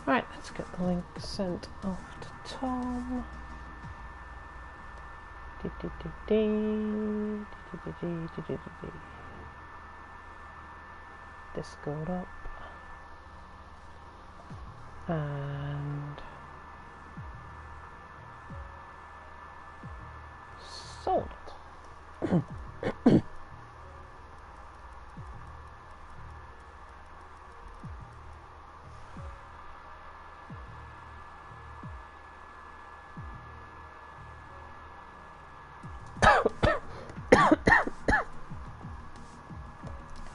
Right, let's get the link sent off to Tom. Discord up. And sold it.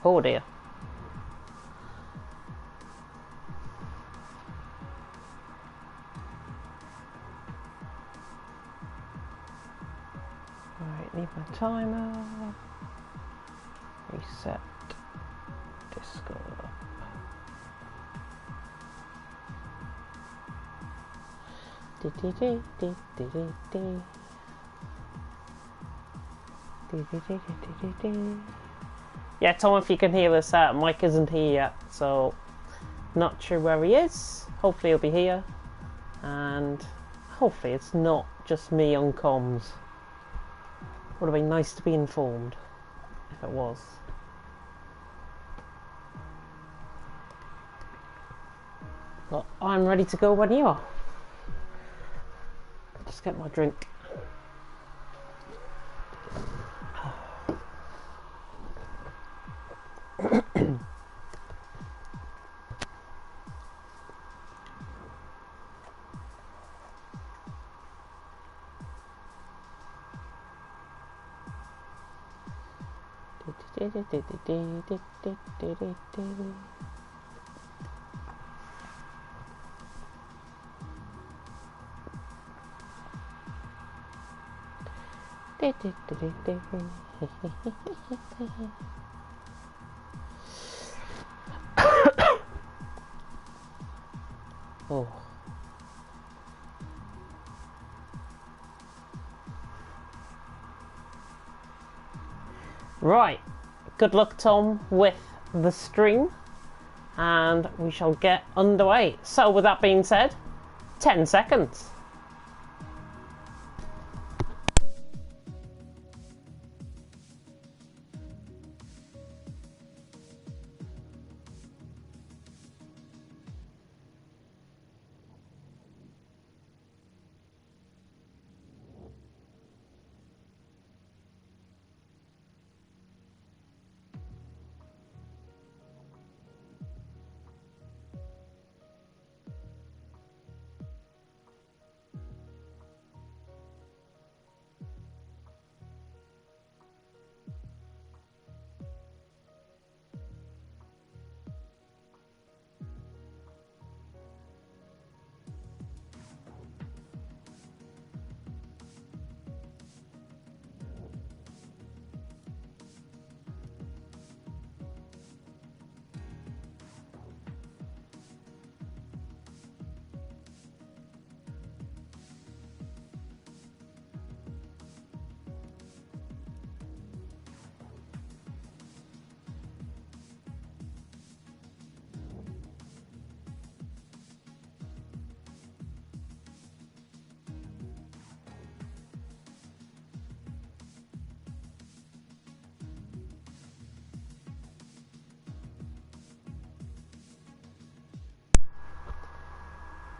Oh dear. Alright, leave my timer. Reset. Discord up. Yeah, Tom, if you can hear us, Mike isn't here yet, so not sure where he is. Hopefully he'll be here, and hopefully it's not just me on comms. Would have been nice to be informed if it was. But I'm ready to go when you are. Just get my drink. Oh. Right, good luck, Tom, with the stream, and we shall get underway. So with that being said, 10 seconds.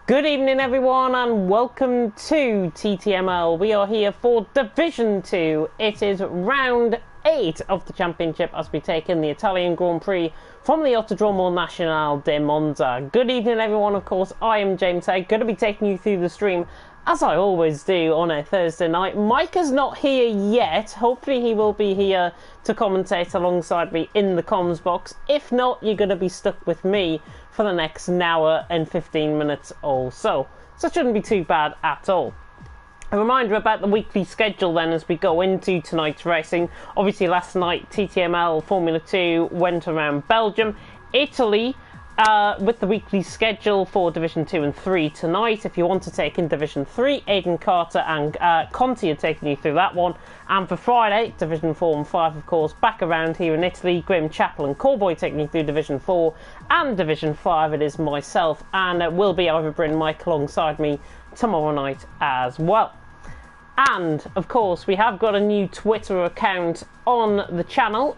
Good evening everyone and welcome to TTML. We are here for Division 2. It is round 8 of the championship as we take in the Italian Grand Prix from the Autodromo Nazionale di Monza. Good evening everyone, of course, I am James Hay, going to be taking you through the stream as I always do on a Thursday night. Mike is not here yet, hopefully he will be here to commentate alongside me in the comms box. If not, you're going to be stuck with me for the next hour and 15 minutes or so. So it shouldn't be too bad at all. A reminder about the weekly schedule then as we go into tonight's racing. Obviously last night TTML Formula 2 went around Belgium. Italy with the weekly schedule for Division 2 and 3 tonight. If you want to take in Division 3, Aidan Carter and Conti are taking you through that one. And for Friday, Division 4 and 5, of course, back around here in Italy. Graham Chappell and Callboy taking you through Division 4. And Division 5, it is myself, and it will be Ivor Bryn Mike alongside me tomorrow night as well. And, of course, we have got a new Twitter account on the channel.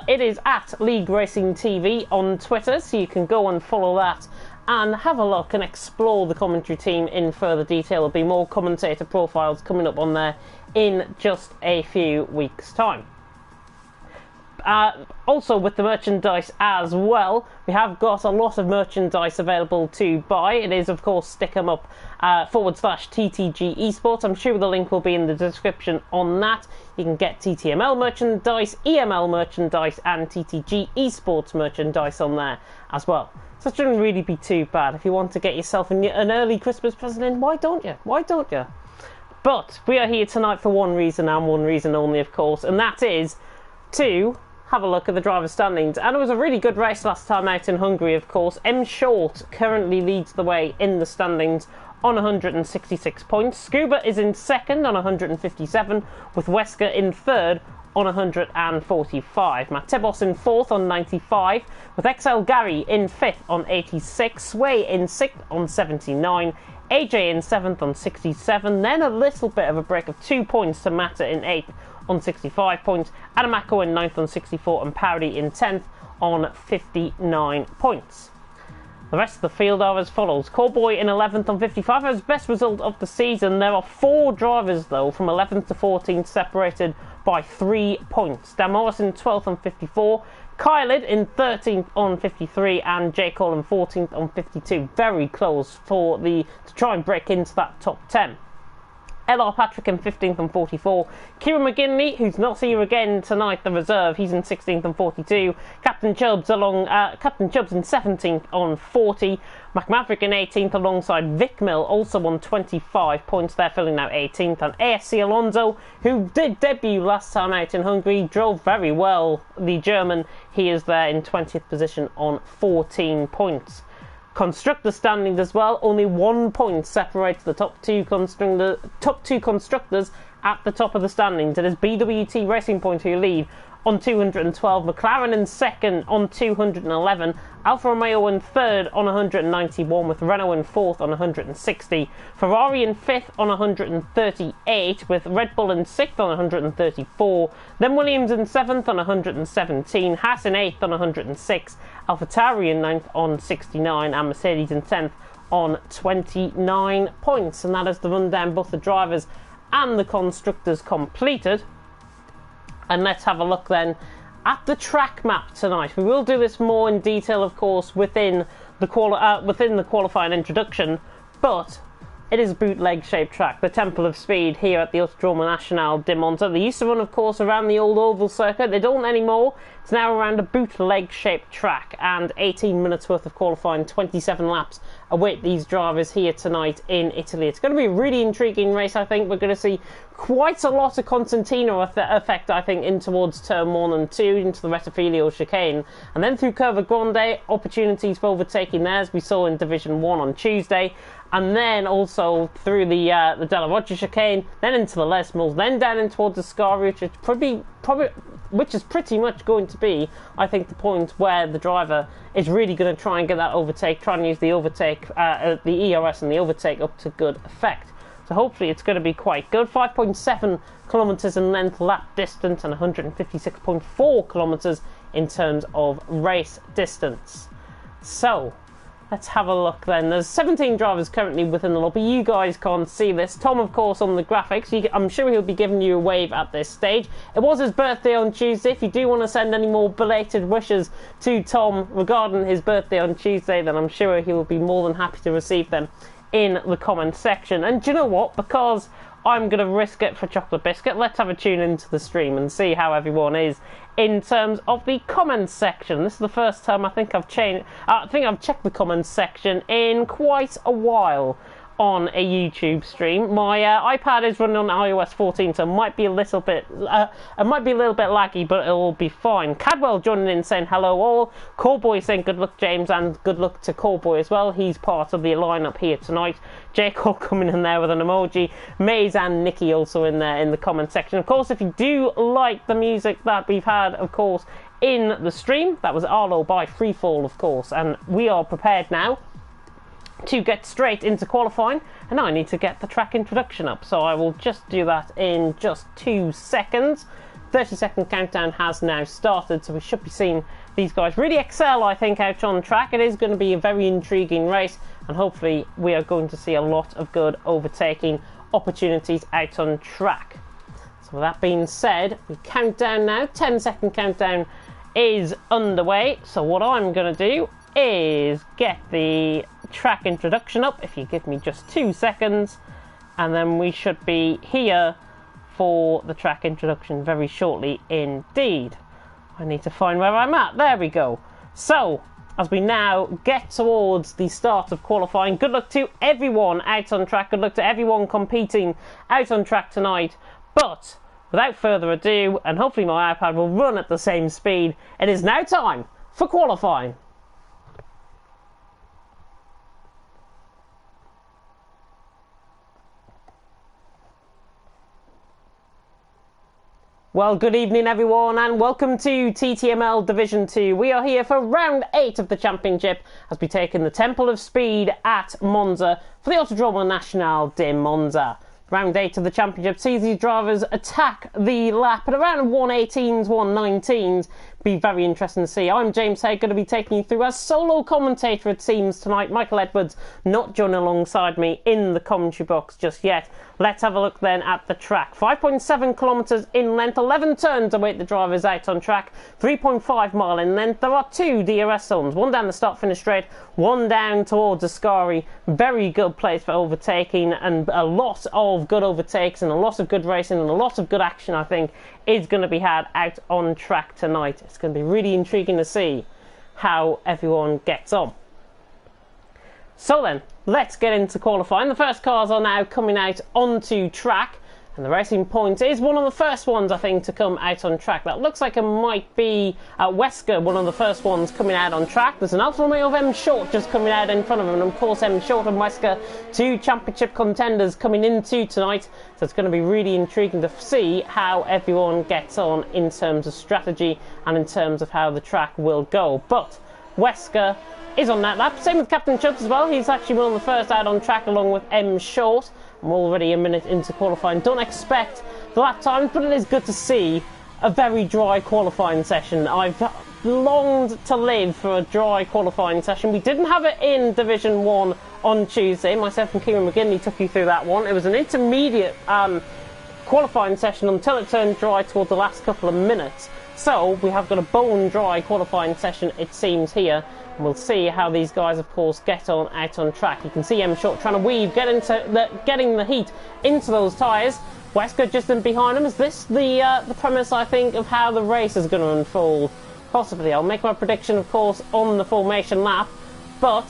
It is at League Racing TV on Twitter, so you can go and follow that and have a look and explore the commentary team in further detail. There'll be more commentator profiles coming up on there in just a few weeks' time. Also with the merchandise as well, we have got a lot of merchandise available to buy. It is, of course, stick 'em up /TTG Esports. I'm sure the link will be in the description on that. You can get TTML merchandise, EML merchandise and TTG Esports merchandise on there as well. So it shouldn't really be too bad. If you want to get yourself an early Christmas present in, why don't you? Why don't you? But we are here tonight for one reason and one reason only, of course, and that is to have a look at the driver's standings. And it was a really good race last time out in Hungary, of course. M. Short currently leads the way in the standings on 166 points. Scuba is in second on 157, with Wesker in third on 145. Matt Tebos in fourth on 95, with XL Gary in fifth on 86, Sway in sixth on 79, AJ in seventh on 67, then a little bit of a break of 2 points to Matta in eighth on 65 points, Adamako in 9th on 64 and Powdy in 10th on 59 points. The rest of the field are as follows. Callboy in 11th on 55, his best result of the season. There are 4 drivers though from 11th to 14th separated by 3 points. Dan Morris in 12th on 54, Kylid in 13th on 53 and J. Cole in 14th on 52. Very close to try and break into that top 10. LR Patrick in 15th on 44. Kieran McGinley, who's not here again tonight, the reserve, he's in 16th on 42. Captain Chubbs in 17th on 40. McMaverick in 18th alongside Vic Mill, also on 25 points. They're filling out 18th. And ASC Alonso, who did debut last time out in Hungary, drove very well. The German, he is there in 20th position on 14 points. Constructor standings as well, only 1 point separates the top two constructors at the top of the standings. It is BWT Racing Point who lead on 212, McLaren in second on 211, Alfa Romeo in third on 191, with Renault in fourth on 160, Ferrari in fifth on 138, with Red Bull in sixth on 134, then Williams in seventh on 117, Haas in eighth on 106, AlphaTauri in ninth on 69, and Mercedes in 10th on 29 points. And that is the rundown, both the drivers and the constructors completed. And let's have a look then at the track map tonight. We will do this more in detail, of course, within the qualifying introduction, but it is a bootleg-shaped track, the Temple of Speed here at the Autodromo Nacional de Monza. They used to run, of course, around the old oval circuit. They don't anymore. It's now around a bootleg-shaped track, and 18 minutes worth of qualifying, 27 laps await these drivers here tonight in Italy. It's going to be a really intriguing race, I think. We're going to see quite a lot of Constantino effect, I think, in towards turn 1 and 2, into the Rettifilio chicane. And then through Curva Grande, opportunities for overtaking there, as we saw in Division 1 on Tuesday. And then also through the Della Roggia chicane, then into the Les Mills, then down in towards the Scaria, which is pretty much going to be, I think, the point where the driver is really going to try and get that overtake, try and use the overtake, the ERS and the overtake up to good effect. So hopefully it's going to be quite good. 5.7 kilometres in length lap distance and 156.4 kilometres in terms of race distance. So let's have a look then. There's 17 drivers currently within the lobby. You guys can't see this. Tom, of course, on the graphics. I'm sure he'll be giving you a wave at this stage. It was his birthday on Tuesday. If you do want to send any more belated wishes to Tom regarding his birthday on Tuesday, then I'm sure he will be more than happy to receive them in the comment section. And do you know what? Because I'm going to risk it for Chocolate Biscuit, let's have a tune into the stream and see how everyone is in terms of the comments section. This is the first time I think I've checked the comments section in quite a while. on a YouTube stream. My iPad is running on iOS 14, so it might be a little bit laggy, but it'll be fine. Cadwell joining in saying hello all. Callboy saying good luck, James, and good luck to Callboy as well. He's part of the lineup here tonight. J. Cole coming in there with an emoji. Maze and Nikki also in there in the comment section. Of course, if you do like the music that we've had, of course, in the stream, that was Arlo by Freefall, of course, and we are prepared now to get straight into qualifying, and now I need to get the track introduction up, so I will just do that in just 2 seconds. 30-second countdown has now started, so we should be seeing these guys really excel, I think, out on track. It is going to be a very intriguing race, and hopefully we are going to see a lot of good overtaking opportunities out on track. So with that being said, we count down now. 10-second countdown is underway, so what I'm going to do is get the track introduction up, if you give me just 2 seconds, and then we should be here for the track introduction very shortly indeed. I need to find where I'm at. There we go. So as we now get towards the start of qualifying, good luck to everyone out on track, good luck to everyone competing out on track tonight. But without further ado, and hopefully my iPad will run at the same speed, it is now time for qualifying. Well, good evening everyone, and welcome to TTML Division 2. We are here for round 8 of the championship as we take in the Temple of Speed at Monza for the Autodromo Nacional de Monza. Round 8 of the championship sees these drivers attack the lap at around 118s, 119s. Be very interesting to see. I'm James Hay, going to be taking you through as solo commentator, it seems, tonight. Michael Edwards not joining alongside me in the commentary box just yet. Let's have a look then at the track. 5.7 kilometres in length, 11 turns await the drivers out on track, 3.5 mile in length. There are 2 DRS zones, one down the start-finish straight, one down towards Ascari. Very good place for overtaking, and a lot of good overtakes and a lot of good racing and a lot of good action, I think, is going to be had out on track tonight. It's going to be really intriguing to see how everyone gets on. So then, let's get into qualifying. The first cars are now coming out onto track, and the Racing Point is one of the first ones, I think, to come out on track. That looks like it might be Wesker, one of the first ones coming out on track. There's an Alfa Romeo of M Short just coming out in front of him, and of course M Short and Wesker, 2 championship contenders coming into tonight, so it's going to be really intriguing to see how everyone gets on in terms of strategy and in terms of how the track will go. But Wesker is on that lap. Same with Captain Chubbs as well. He's actually one of the first out on track along with M Short. I'm already a minute into qualifying. Don't expect the lap times, but it is good to see a very dry qualifying session. I've longed to live for a dry qualifying session. We didn't have it in Division 1 on Tuesday. Myself and Kieran McGinley took you through that one. It was an intermediate qualifying session until it turned dry toward the last couple of minutes. So we have got a bone dry qualifying session, it seems, here. And we'll see how these guys, of course, get on out on track. You can see M Short trying to weave, getting the heat into those tyres. Wesker just in behind him. Is this the premise, I think, of how the race is going to unfold? Possibly. I'll make my prediction, of course, on the formation lap. But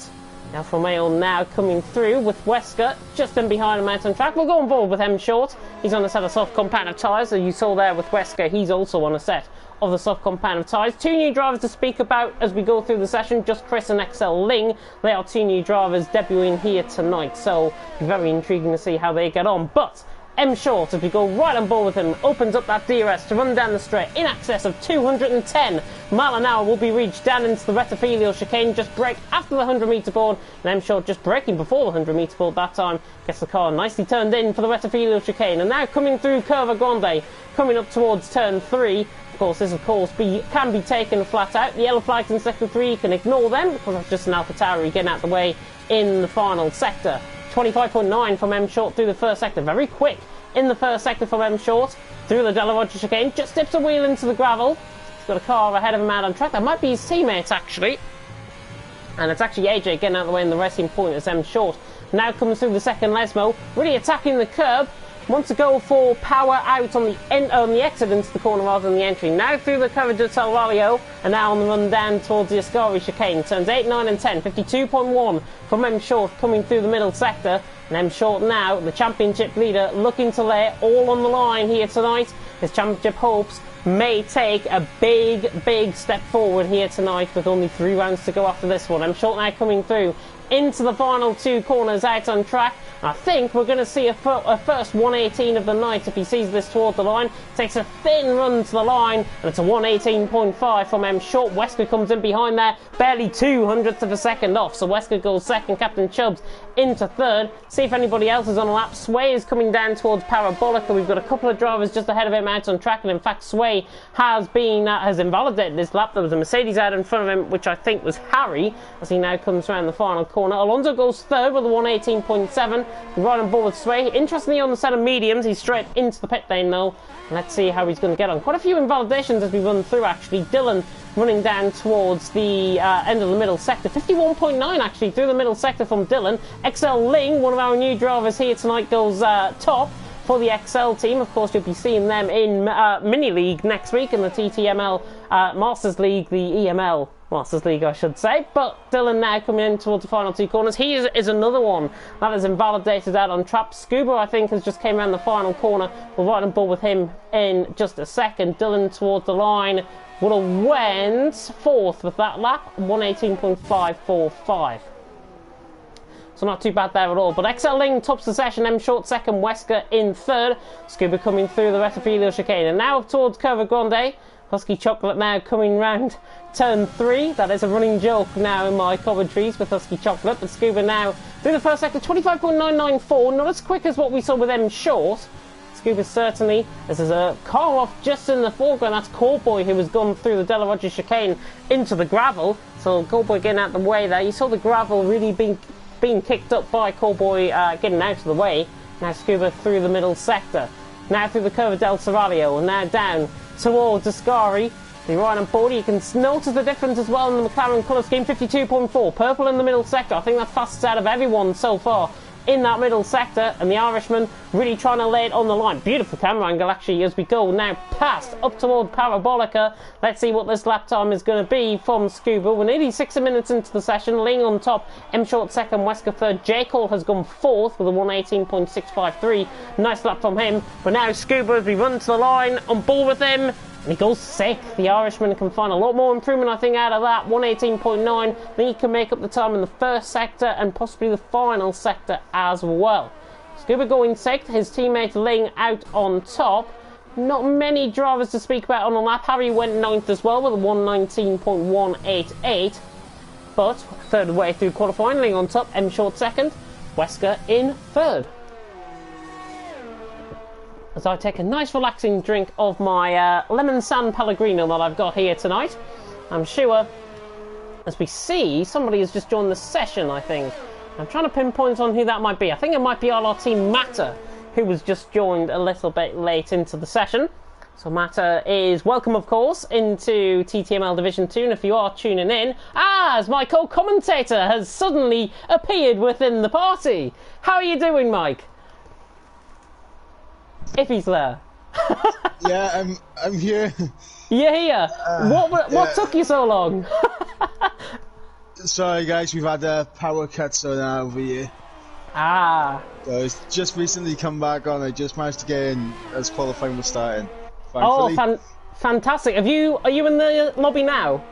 Alfa Romeo now coming through with Wesker just in behind him out on track. We'll go on board with M Short. He's on a set of soft compacted tyres, as you saw there with Wesker. He's also on a set of the soft compacted tyres. 2 new drivers to speak about as we go through the session, just Chris and XL Ling. They are 2 new drivers debuting here tonight, so very intriguing to see how they get on. But M Short, as we go right on board with him, opens up that DRS to run down the straight in excess of 210 mile an hour. Will be reached down into the Rettifilio chicane, just brake after the 100 metre board, and M Short just braking before the 100 metre board that time. Gets the car nicely turned in for the Rettifilio chicane, and now coming through Curva Grande, coming up towards turn 3. Of course, this can be taken flat out. The yellow flags in sector 3, you can ignore them because that's just an AlphaTauri getting out of the way in the final sector. 25.9 from M Short through the first sector, very quick in the first sector from M Short through the Della Roggia chicane, just dips a wheel into the gravel. He's got a car ahead of him out on track. That might be his teammates actually, and it's actually AJ getting out of the way in the Racing Point as M Short now comes through the second Lesmo, really attacking the curb. wants to go for power out on the exit into the corner rather than the entry. Now through the coverage of Salvario, and now on the run down towards the Ascari chicane. Turns 8, 9 and 10, 52.1 from M Short coming through the middle sector. And M Short now, the championship leader, looking to lay all on the line here tonight. His championship hopes may take a big step forward here tonight with only 3 rounds to go after this one. M Short now coming through into the final 2 corners out on track. I think we're going to see a first 118 of the night if he sees this toward the line. Takes a thin run to the line, and it's a 118.5 from M Short. Wesker comes in behind there, barely 200ths of a second off. So Wesker goes second, Captain Chubbs into third. See if anybody else is on a lap. Sway is coming down towards Parabolica. We've got a couple of drivers just ahead of him out on track, and in fact Sway has invalidated this lap. There was a Mercedes out in front of him, which I think was Harry, as he now comes around the final corner. Alonso goes third with a 118.7. Right on board with Sway. Interestingly, on the set of mediums, he's straight into the pit lane though. Let's see how he's going to get on. Quite a few invalidations as we run through actually. Dylan running down towards the end of the middle sector. 51.9 actually through the middle sector from Dylan. XL Ling, one of our new drivers here tonight, goes top for the XL team. Of course, you'll be seeing them in Mini League next week in the TTML Masters League, the EML Masters League, I should say. But Dylan now coming in towards the final 2 corners. He is another one that is invalidated out on trap. Scuba, I think, has just came around the final corner. We'll right on board with him in just a second. Dylan towards the line would have went 4th with that lap, 118.545. So not too bad there at all. But XL Ling tops the session, M Short second, Wesker in third. Scuba coming through the Retafilio chicane. And now towards Curva Grande. Husky Chocolate now coming round turn 3. That is a running joke now in my commentaries with Husky Chocolate. But Scuba now through the first sector, 25.994. Not as quick as what we saw with M Short. Scuba certainly. This is a car off just in the foreground. That's Callboy who has gone through the Della Roggia chicane into the gravel. So Callboy getting out the way there. You saw the gravel really being kicked up by Callboy getting out of the way. Now Scuba through the middle sector. Now through the curve of Del Serralio. And now down towards Ascari. The right on board, you can notice the difference as well in the McLaren colour scheme. 52.4, purple in the middle sector. I think that's fastest out of everyone so far in that middle sector, and the Irishman really trying to lay it on the line. Beautiful camera angle actually as we go now past up toward Parabolica. Let's see what this lap time is going to be from Scuba. We're nearly 60 minutes into the session. Ling on top, M Short second, Wesker third. J Cole has gone 4th with a 118.653. Nice lap from him. But now Scuba, as we run to the line, on board with him. And he goes 6th. The Irishman can find a lot more improvement, I think, out of that. 118.9. I think he can make up the time in the first sector and possibly the final sector as well. Scuba going 6th. His teammate Ling out on top. Not many drivers to speak about on the lap. Harry went 9th as well with a 119.188. But third way through qualifying, Ling on top, M Short second, Wesker in third. As I take a nice relaxing drink of my lemon San Pellegrino that I've got here tonight. I'm sure, as we see, somebody has just joined the session, I think. I'm trying to pinpoint on who that might be. I think it might be LRT Matter, who was just joined a little bit late into the session. So Matter is welcome, of course, into TTML Division 2, and if you are tuning in, as my co-commentator has suddenly appeared within the party. How are you doing, Mike? If he's there. Yeah, I'm here. You're here. What took you so long? Sorry guys, we've had a power cut so now over here. So it's just recently come back on. I just managed to get in as qualifying was starting. Thankfully. Oh, fantastic. Are you in the lobby now?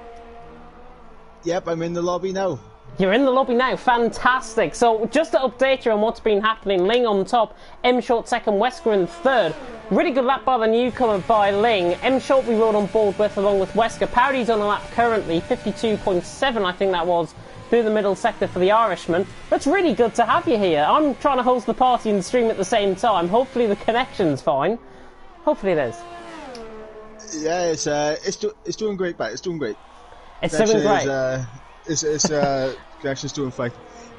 Yep, I'm in the lobby now. You're in the lobby now, fantastic. So just to update you on what's been happening, Ling on top, M Short second, Wesker in third. Really good lap by the newcomer by Ling. M Short we rode on board with along with Wesker. Powdy's on a lap currently, 52.7 I think that was, through the middle sector for the Irishman. That's really good to have you here. I'm trying to host the party and stream at the same time. Hopefully the connection's fine. Hopefully it is. Yeah, it's doing great, mate. It's doing great. It's doing great. Connection's doing fine.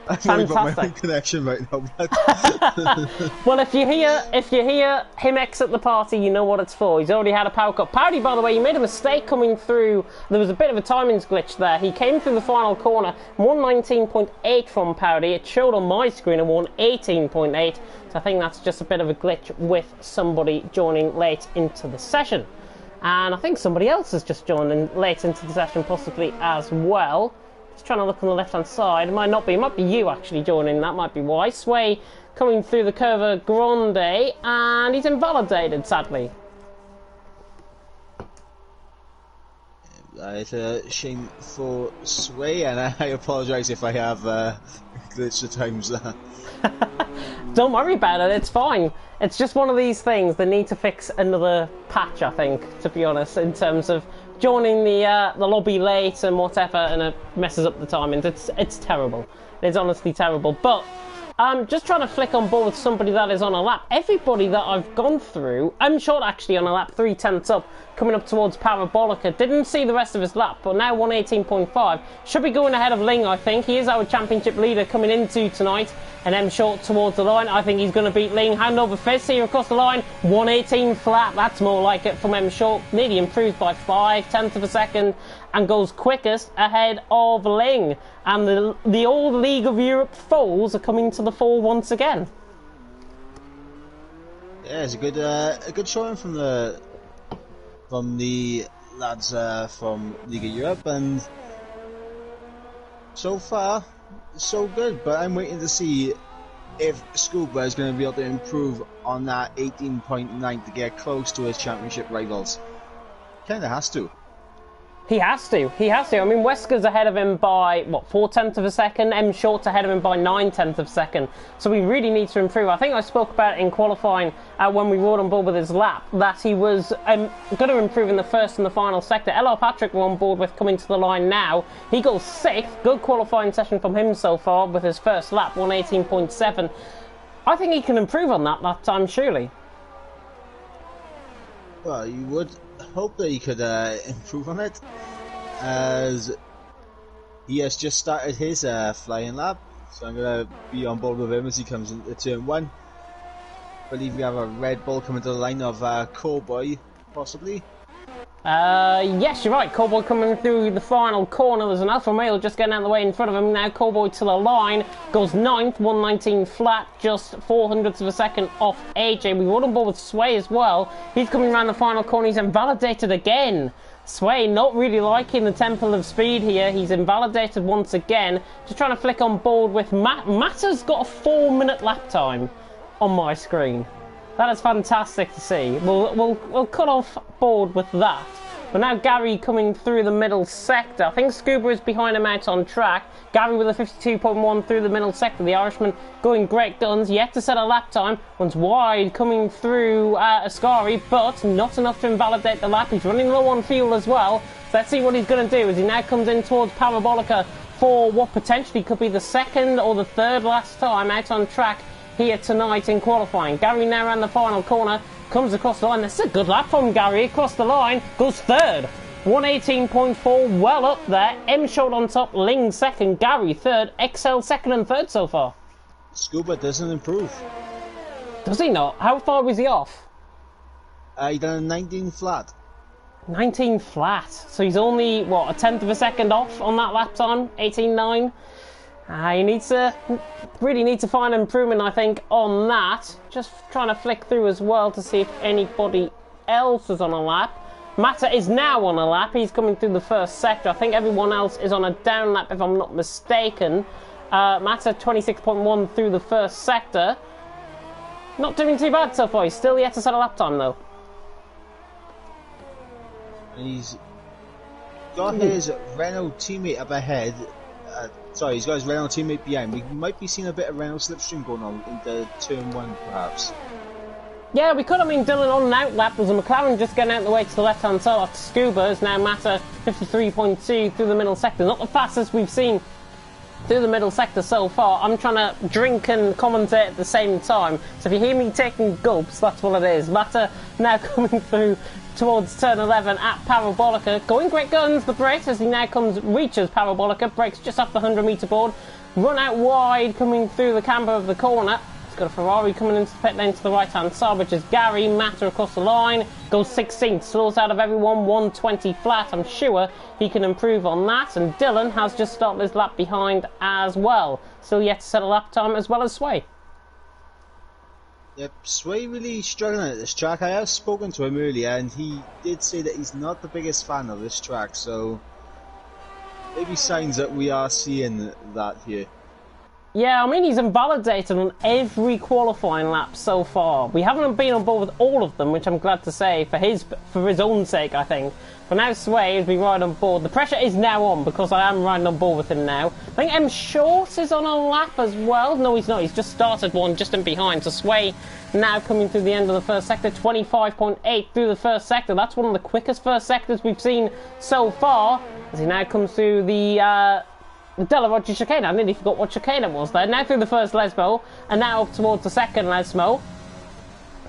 I've only got my own Fantastic. connection right now. But Well, if you hear him exit the party, you know what it's for. He's already had a power cut. Powdy, by the way, he made a mistake coming through. There was a bit of a timings glitch there. He came through the final corner, 119.8 from Powdy. It showed on my screen a 118.8. So I think that's just a bit of a glitch with somebody joining late into the session. And I think somebody else has just joined in late into the session, possibly as well. Just trying to look on the left-hand side. It might not be. It might be you actually joining. That might be why. Sway coming through the Curva Grande, and he's invalidated, sadly. it's a shame for Sway, and I apologise if I have glitched at times there. Don't worry about it. It's fine. It's just one of these things. They need to fix another patch, I think, to be honest, in terms of joining the lobby late and whatever, and it messes up the timings. It's terrible. It's honestly terrible. But I'm just trying to flick on board with somebody that is on a lap. Everybody that I've gone through, I'm short actually on a lap, 3/10 up, coming up towards Parabolica. Didn't see the rest of his lap, but now 118.5. Should be going ahead of Ling, I think. He is our championship leader coming into tonight. And M short towards the line. I think he's going to beat Ling. Hand over fist here across the line. 118 flat. That's more like it from M short. Nearly improves by 5/10 of a second and goes quickest ahead of Ling. And the old League of Europe foals are coming to the fore once again. Yeah, it's a good showing from the lads from League of Europe, and so far so good. But I'm waiting to see if Scuba is going to be able to improve on that 18.9 to get close to his championship rivals. Kinda has to. He has to. He has to. I mean, Wesker's ahead of him by, what, 4/10 of a second? M Short's ahead of him by 9/10 of a second. So we really need to improve. I think I spoke about it in qualifying when we rode on board with his lap, that he was going to improve in the first and the final sector. LR Patrick we're on board with coming to the line now. He goes 6th. Good qualifying session from him so far with his first lap, 118.7. I think he can improve on that time, surely. Well, you would hope that he could improve on it, as he has just started his flying lap, so I'm going to be on board with him as he comes into turn 1. I believe we have a Red Bull coming to the line of Cowboy, possibly. Yes, you're right. Cowboy coming through the final corner. There's an Alfa Romeo just getting out of the way in front of him now. Cowboy to the line, goes 9th, 119 flat, just 0.04 of a second off AJ. We rode on board with Sway as well. He's coming around the final corner. He's invalidated again. Sway not really liking the temple of speed here. He's invalidated once again. Just trying to flick on board with Matt. Matt has got a 4-minute lap time on my screen. That is fantastic to see. We'll cut off board with that. But now Gary coming through the middle sector. I think Scuba is behind him out on track. Gary with a 52.1 through the middle sector. The Irishman going great guns. Yet to set a lap time. One's wide coming through Ascari, but not enough to invalidate the lap. He's running low on fuel as well. So let's see what he's going to do as he now comes in towards Parabolica for what potentially could be the second or the third last time out on track here tonight in qualifying. Gary now around the final corner, comes across the line. This is a good lap from Gary across the line, goes 3rd, 118.4, well up there. M Short on top, Ling 2nd, Gary 3rd, XL 2nd and 3rd so far. Scuba doesn't improve. Does he not? How far was he off? He done a 19 flat. 19 flat, so he's only, what, 1/10 of a second off on that lap time, 18.9. He really needs to find improvement, I think, on that. Just trying to flick through as well to see if anybody else is on a lap. Mata is now on a lap. He's coming through the first sector. I think everyone else is on a down lap, if I'm not mistaken. Mata 26.1 through the first sector. Not doing too bad so far. He's still yet to set a lap time, though. He's got his Renault teammate up ahead. Sorry, he's got his Renault teammate behind. We might be seeing a bit of Renault slipstream going on into turn 1, perhaps. Yeah, we could. I mean, Dylan on an out lap. There's a McLaren just getting out the way to the left-hand side after Scuba. Is now Mata 53.2 through the middle sector. Not the fastest we've seen through the middle sector so far. I'm trying to drink and commentate at the same time. So if you hear me taking gulps, that's what it is. Mata now coming through towards turn 11 at Parabolica. Going great guns, the brakes, as he now reaches Parabolica. Brakes just off the 100-metre board. run out wide coming through the camber of the corner. He's got a Ferrari coming into the pit lane to the right hand side, which is Gary. Matter across the line, goes 16th, slows out of everyone, 120 flat. I'm sure he can improve on that. And Dylan has just started his lap behind as well. Still yet to set a lap time as well as Sway. Yep, Sway really struggling at this track. I have spoken to him earlier and he did say that he's not the biggest fan of this track, so maybe signs that we are seeing that here. Yeah, I mean, he's invalidated on every qualifying lap so far. We haven't been on board with all of them, which I'm glad to say, for his own sake, I think. But now Sway has been riding on board. The pressure is now on, because I am riding on board with him now. I think M. Short is on a lap as well. No, he's not. He's just started one just in behind. So Sway now coming through the end of the first sector, 25.8 through the first sector. That's one of the quickest first sectors we've seen so far, as he now comes through the Della Roggia chicane. I nearly forgot what chicane it was there. Now through the first Lesmo, and now up towards the second Lesmo.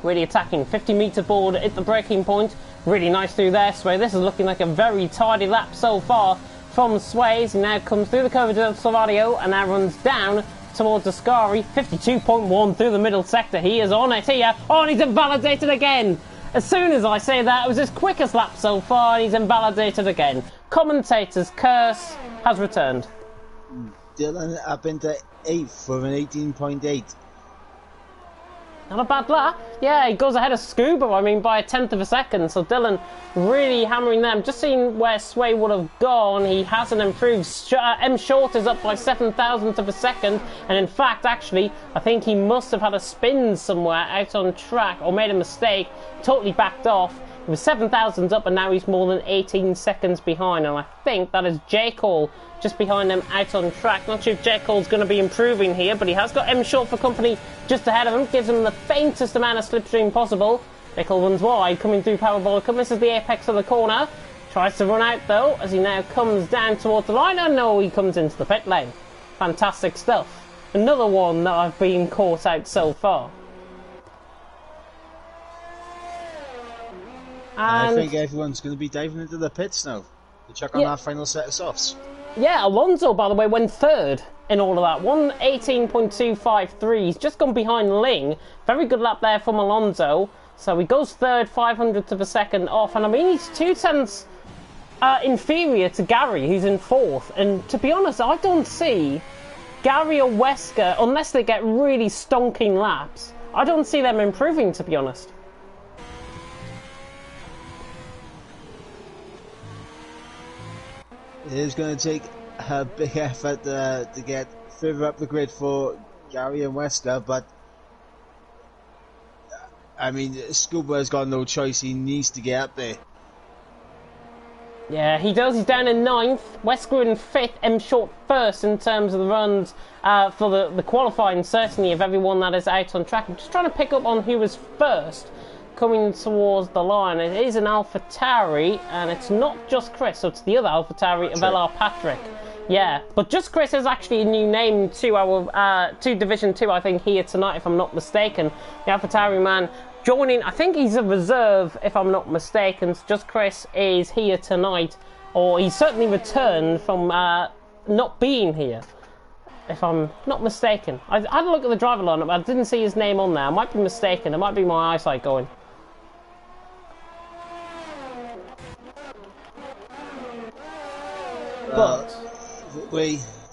Really attacking, 50-metre board at the braking point. Really nice through there, Sway. This is looking like a very tidy lap so far from Sway. He now comes through the Curva del Salvadio and now runs down towards Ascari. 52.1 through the middle sector. He is on it here. Oh, and he's invalidated again. As soon as I say that, it was his quickest lap so far, and he's invalidated again. Commentator's curse has returned. Dylan up into 8th with an 18.8. Not a bad lap. Yeah, he goes ahead of Scuba, I mean, by a tenth of a second. So Dylan really hammering them. Just seeing where Sway would have gone, he hasn't improved. M. Short is up by 7,000th of a second. And in fact, actually, I think he must have had a spin somewhere out on track or made a mistake. Totally backed off. He was 7,000 up and now he's more than 18 seconds behind. And I think that is J. Cole just behind them out on track. Not sure if J. Cole's going to be improving here, but he has got M. Short for company just ahead of him. Gives him the faintest amount of slipstream possible. J. Cole runs wide, coming through Parabolica. Misses the apex of the corner. Tries to run out though, as he now comes down towards the line. And no, he comes into the pit lane. Fantastic stuff. Another one that I've been caught out so far. And I think everyone's going to be diving into the pits now to check on that final set of softs. Yeah, Alonso, by the way, went third in all of that. 1:18.253. He's just gone behind Ling. Very good lap there from Alonso. So he goes third, 500th of a second off. And I mean, he's 2 tenths inferior to Gary, who's in fourth. And to be honest, I don't see Gary or Wesker, unless they get really stonking laps, I don't see them improving, to be honest. It is going to take a big effort to get further up the grid for Gary and Wesker, but I mean, Scuba has got no choice. He needs to get up there. Yeah, he does. He's down in 9th. Wesker in 5th. M. Short first in terms of the runs for the qualifying, certainly, of everyone that is out on track. I'm just trying to pick up on who was first coming towards the line. It is an AlphaTauri, and it's not just Chris, so it's the other AlphaTauri of LR Patrick. Yeah, but Just Chris is actually a new name to our to Division 2, I think, here tonight, if I'm not mistaken. The AlphaTauri man joining, I think he's a reserve, if I'm not mistaken. So Just Chris is here tonight, or he's certainly returned from not being here, if I'm not mistaken. I had a look at the driver lineup, but I didn't see his name on there. I might be mistaken. It might be my eyesight going. But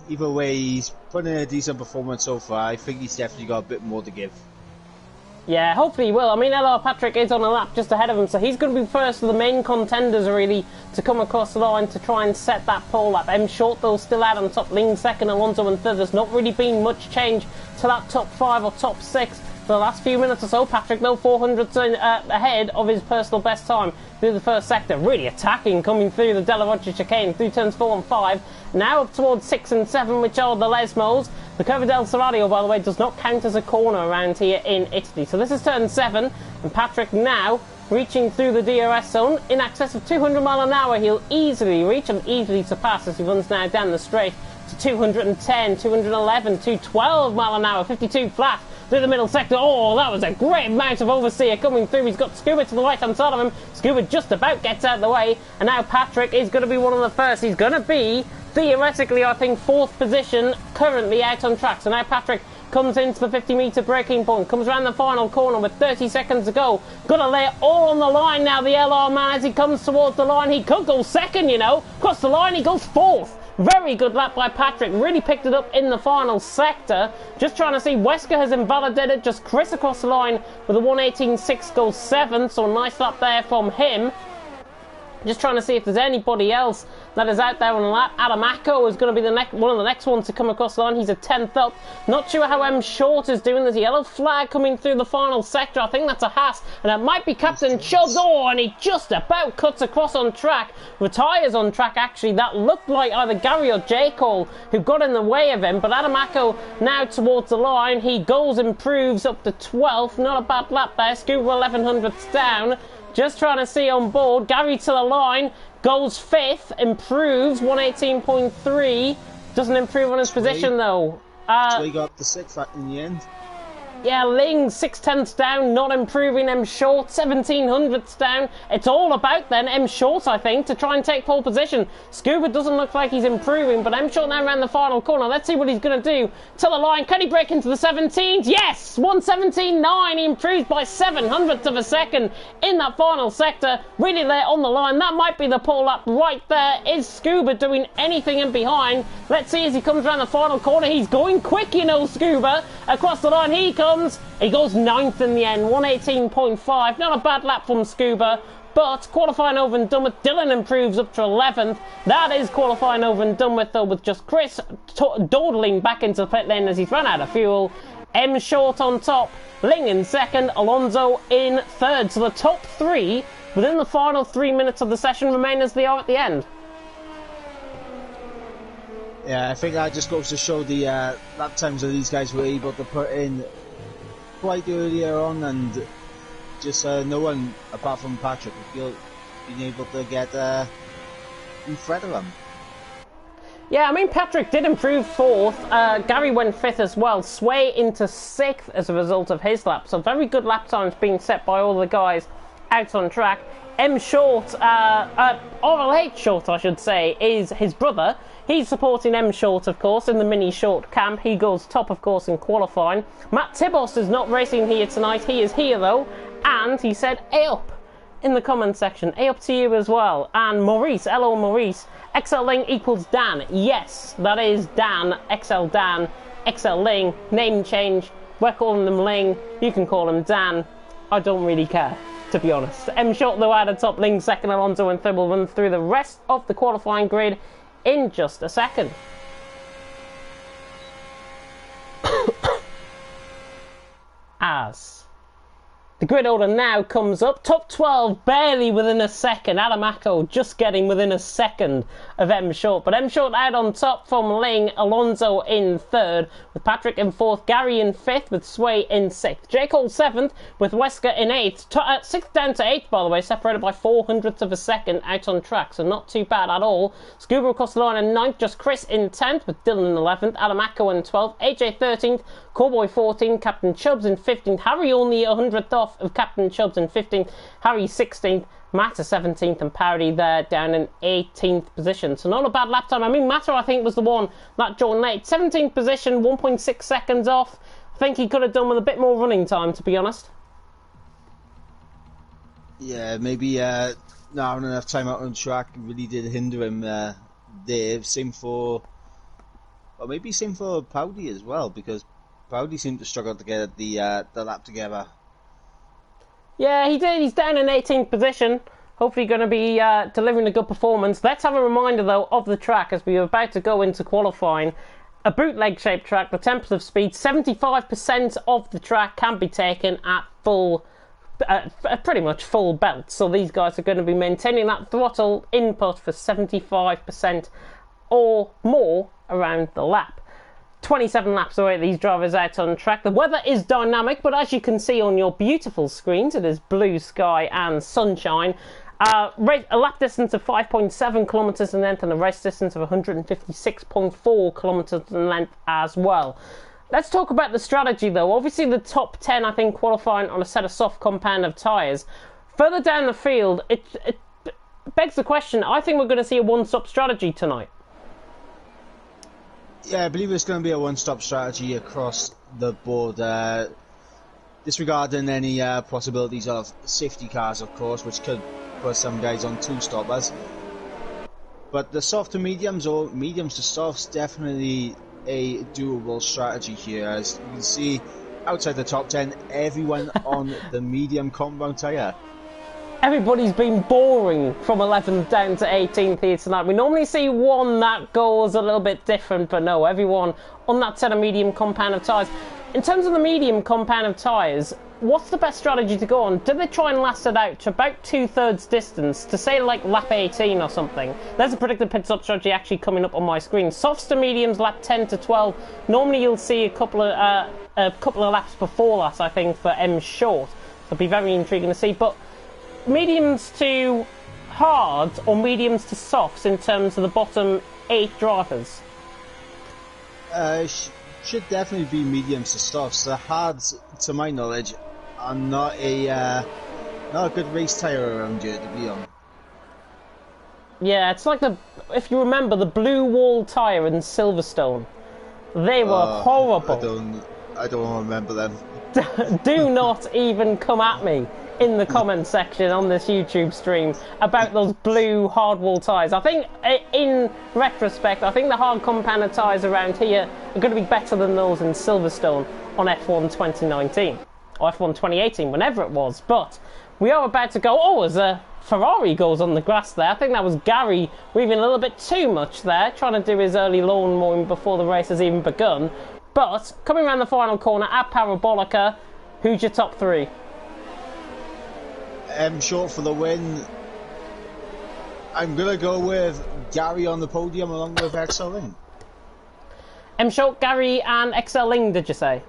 either way, he's putting in a decent performance so far. I think he's definitely got a bit more to give. Yeah, hopefully he will. I mean, LR Patrick is on a lap just ahead of him, so he's going to be first of the main contenders, really, to come across the line to try and set that pole lap. M. Short, though, still out on top. Ling second, Alonso in third. There's not really been much change to that top 5 or top 6 for the last few minutes or so. Patrick, though, 400 ahead of his personal best time through the first sector. Really attacking, coming through the Della Roggia chicane, through turns 4 and 5. Now up towards 6 and 7, which are the Lesmos. The Curva del Serraglio, by the way, does not count as a corner around here in Italy. So this is turn 7, and Patrick now reaching through the DRS zone. In excess of 200 mile an hour, he'll easily reach and easily surpass as he runs now down the straight to 210, 211, 212 mile an hour, 52 flat through the middle sector. Oh, that was a great amount of overseer coming through. He's got Scuba to the right-hand side of him. Scuba just about gets out of the way, and now Patrick is going to be one of the first. He's going to be theoretically, I think, 4th position currently out on track. So now Patrick comes into the 50-metre breaking point, comes around the final corner with 30 seconds to go. Gonna lay it all on the line now, the LR man, as he comes towards the line. He could go second, you know. Across the line, he goes 4th. Very good lap by Patrick. Really picked it up in the final sector. Just trying to see. Wesker has invalidated. Just Chris across the line with a 1:18.6 goes 7th. So a nice lap there from him. Just trying to see if there's anybody else that is out there on the lap. Adam Acko is going to be one of the next ones to come across the line. He's a 10th up. Not sure how M Short is doing. There's a yellow flag coming through the final sector. I think that's a Haas. And it might be Captain Chubbs. Oh, and he just about cuts across on track. Retires on track, actually. That looked like either Gary or J. Cole who got in the way of him. But Adam Acko now towards the line. He goes, improves up to 12th. Not a bad lap there. Scuba 1100ths down. Just trying to see on board. Gary to the line. Goes 5th. Improves. 1:18.3. Doesn't improve on his position though. So he got the 6th in the end. Yeah, Ling 6/10ths down, not improving. M Short 1700ths down. It's all about then M Short, I think, to try and take pole position. Scuba doesn't look like he's improving, but M Short now around the final corner. Let's see what he's going to do. To the line, can he break into the 17th? Yes, 1:17.9. He improves by 700ths of a second in that final sector. Really late on the line. That might be the pole lap right there. Is Scuba doing anything in behind? Let's see as he comes around the final corner. He's going quick, you know, Scuba. Across the line he comes. He goes 9th in the end, 1:18.5. Not a bad lap from Scuba, but qualifying over and done with. Dylan improves up to 11th. That is qualifying over and done with, though, with just Chris dawdling back into the pit lane as he's run out of fuel. M Short on top, Ling in 2nd, Alonso in 3rd. So the top 3 within the final 3 minutes of the session remain as they are at the end. Yeah, I think that just goes to show the lap times that these guys were able to put in quite earlier on, and just no one apart from Patrick being able to get in front of him. Yeah, I mean, Patrick did improve 4th. Gary went 5th as well. Sway into 6th as a result of his lap. So very good lap times being set by all the guys out on track. M Short, RLH Short, I should say, is his brother. He's supporting M Short, of course, in the mini short camp. He goes top, of course, in qualifying. Matt Tibos is not racing here tonight. He is here, though. And he said, "A up," in the comment section. A up to you as well. And Maurice, hello, Maurice. XL Ling equals Dan. Yes, that is Dan. XL Dan. XL Ling. Name change. We're calling them Ling. You can call him Dan. I don't really care, to be honest. M Short, though, out of top. Ling second. Alonso and Third will run through the rest of the qualifying grid in just a second. As the grid order now comes up, top 12 barely within a second. Adam Acko just getting within a second of M Short, but M Short out on top from Ling. Alonso in 3rd, with Patrick in 4th, Gary in 5th, with Sway in 6th, J. Cole 7th, with Wesker in 8th, 6th down to 8th, by the way, separated by 400ths of a second out on track, so not too bad at all. Scuba across the line in 9th, just Chris in 10th, with Dylan in 11th, Adam Acko in 12th, AJ 13th, Cowboy 14th, Captain Chubbs in 15th, Harry only 100th off of Captain Chubbs in 15th, Harry 16th, Matter 17th, and Parody there down in 18th position. So not a bad lap time. I mean, Matter, I think, was the one that joined late. 17th position, 1.6 seconds off. I think he could have done with a bit more running time, to be honest. Yeah, maybe not having enough time out on track really did hinder him there. Same for Powdy as well, because Powdy seemed to struggle to get the lap together. Yeah, he did. He's down in 18th position. Hopefully going to be delivering a good performance. Let's have a reminder, though, of the track as we are about to go into qualifying. A bootleg-shaped track, the template of speed, 75% of the track can be taken at full, pretty much full belt. So these guys are going to be maintaining that throttle input for 75% or more around the lap. 27 laps away, these drivers out on track. The weather is dynamic, but as you can see on your beautiful screens, it is blue sky and sunshine. A lap distance of 5.7 kilometres in length and a race distance of 156.4 kilometres in length as well. Let's talk about the strategy, though. Obviously, the top 10, I think, qualifying on a set of soft compound of tyres. Further down the field, it begs the question. I think we're going to see a one-stop strategy tonight. Yeah, I believe it's going to be a one-stop strategy across the board, disregarding any possibilities of safety cars, of course, which could put some guys on two-stoppers. But the soft to mediums or mediums to softs, definitely a doable strategy here. As you can see, outside the top 10, everyone on the medium compound tyre. Everybody's been boring from 11th down to 18th here tonight. We normally see one that goes a little bit different, but no, everyone on that set of medium compound of tyres. In terms of the medium compound of tyres, what's the best strategy to go on? Do they try and last it out to about 2/3 distance, to say like lap 18 or something? There's a predicted pit stop strategy actually coming up on my screen. Softs to mediums, lap 10 to 12. Normally you'll see a couple of laps before that, I think, for M short. So it'll be very intriguing to see. But mediums to hards or mediums to softs in terms of the bottom 8 drivers? Should definitely be mediums to softs. The hards, to my knowledge, are not a good race tyre around here, to be honest. Yeah, it's like if you remember the blue wall tyre in Silverstone. They were horrible. I don't remember them. Do not even come at me in the comment section on this YouTube stream about those blue hardwall tyres. I think, in retrospect, I think the hard compounded tyres around here are going to be better than those in Silverstone on F1 2019 or F1 2018, whenever it was. But we are about to go. Oh, as a Ferrari goes on the grass there. I think that was Gary weaving a little bit too much there, trying to do his early lawn mowing before the race has even begun. But coming around the final corner at Parabolica, who's your top 3? M short for the win. I'm going to go with Gary on the podium along with XL Ling. M short, Gary and XL Ling, did you say?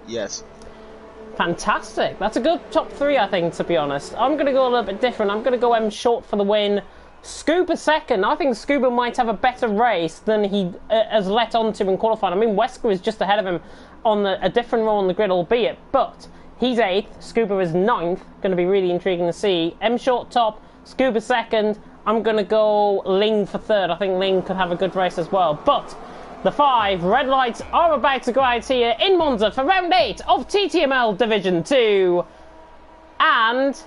Yes. Fantastic. That's a good top 3, I think, to be honest. I'm going to go a little bit different. I'm going to go M short for the win. Scuba second. I think Scuba might have a better race than he has let on to in qualifying. I mean, Wesker is just ahead of him on a different row on the grid, albeit, but he's 8th, Scuba is 9th. Going to be really intriguing to see. M short top, Scuba second. I'm going to go Ling for 3rd. I think Ling could have a good race as well. But the 5 red lights are about to go out here in Monza for round 8 of TTML Division 2. And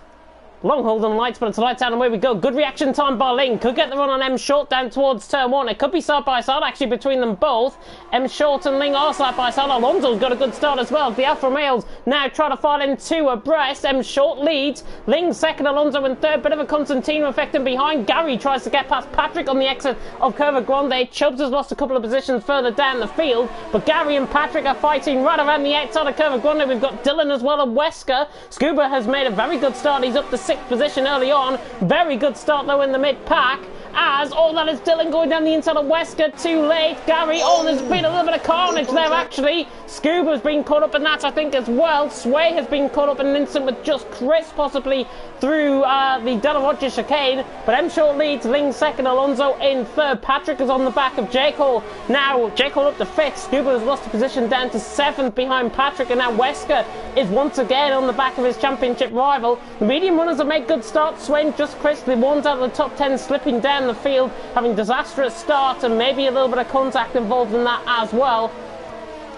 long hold on lights, but it's lights out and away we go. Good reaction time by Ling. Could get the run on M short down towards turn 1. It could be side by side actually between them both. M short and Ling are side by side. Alonso's got a good start as well. The Alfa Romeos now try to file in 2 abreast. M short leads. Ling second, Alonso in 3rd. Bit of a Constantino effect in behind. Gary tries to get past Patrick on the exit of Curva Grande. Chubbs has lost a couple of positions further down the field, but Gary and Patrick are fighting right around the outside of Curva Grande. We've got Dylan as well and Wesker. Scuba has made a very good start. He's up to 6th position early on. Very good start though in the mid-pack. As, that is Dylan going down the inside of Wesker, too late. Gary, there's been a little bit of carnage there actually. Scuba's been caught up in that, I think, as well. Sway has been caught up in an instant with just Chris, possibly through the Della Roger chicane. But M short leads, Ling second, Alonso in 3rd. Patrick is on the back of Jake Hall. Now, Jake Hall up to 5th. Scuba has lost a position down to 7th behind Patrick. And now Wesker is once again on the back of his championship rival. The medium runners have made good starts. Swain, just Chris, the ones out of the top 10 slipping down the field, having disastrous starts and maybe a little bit of contact involved in that as well.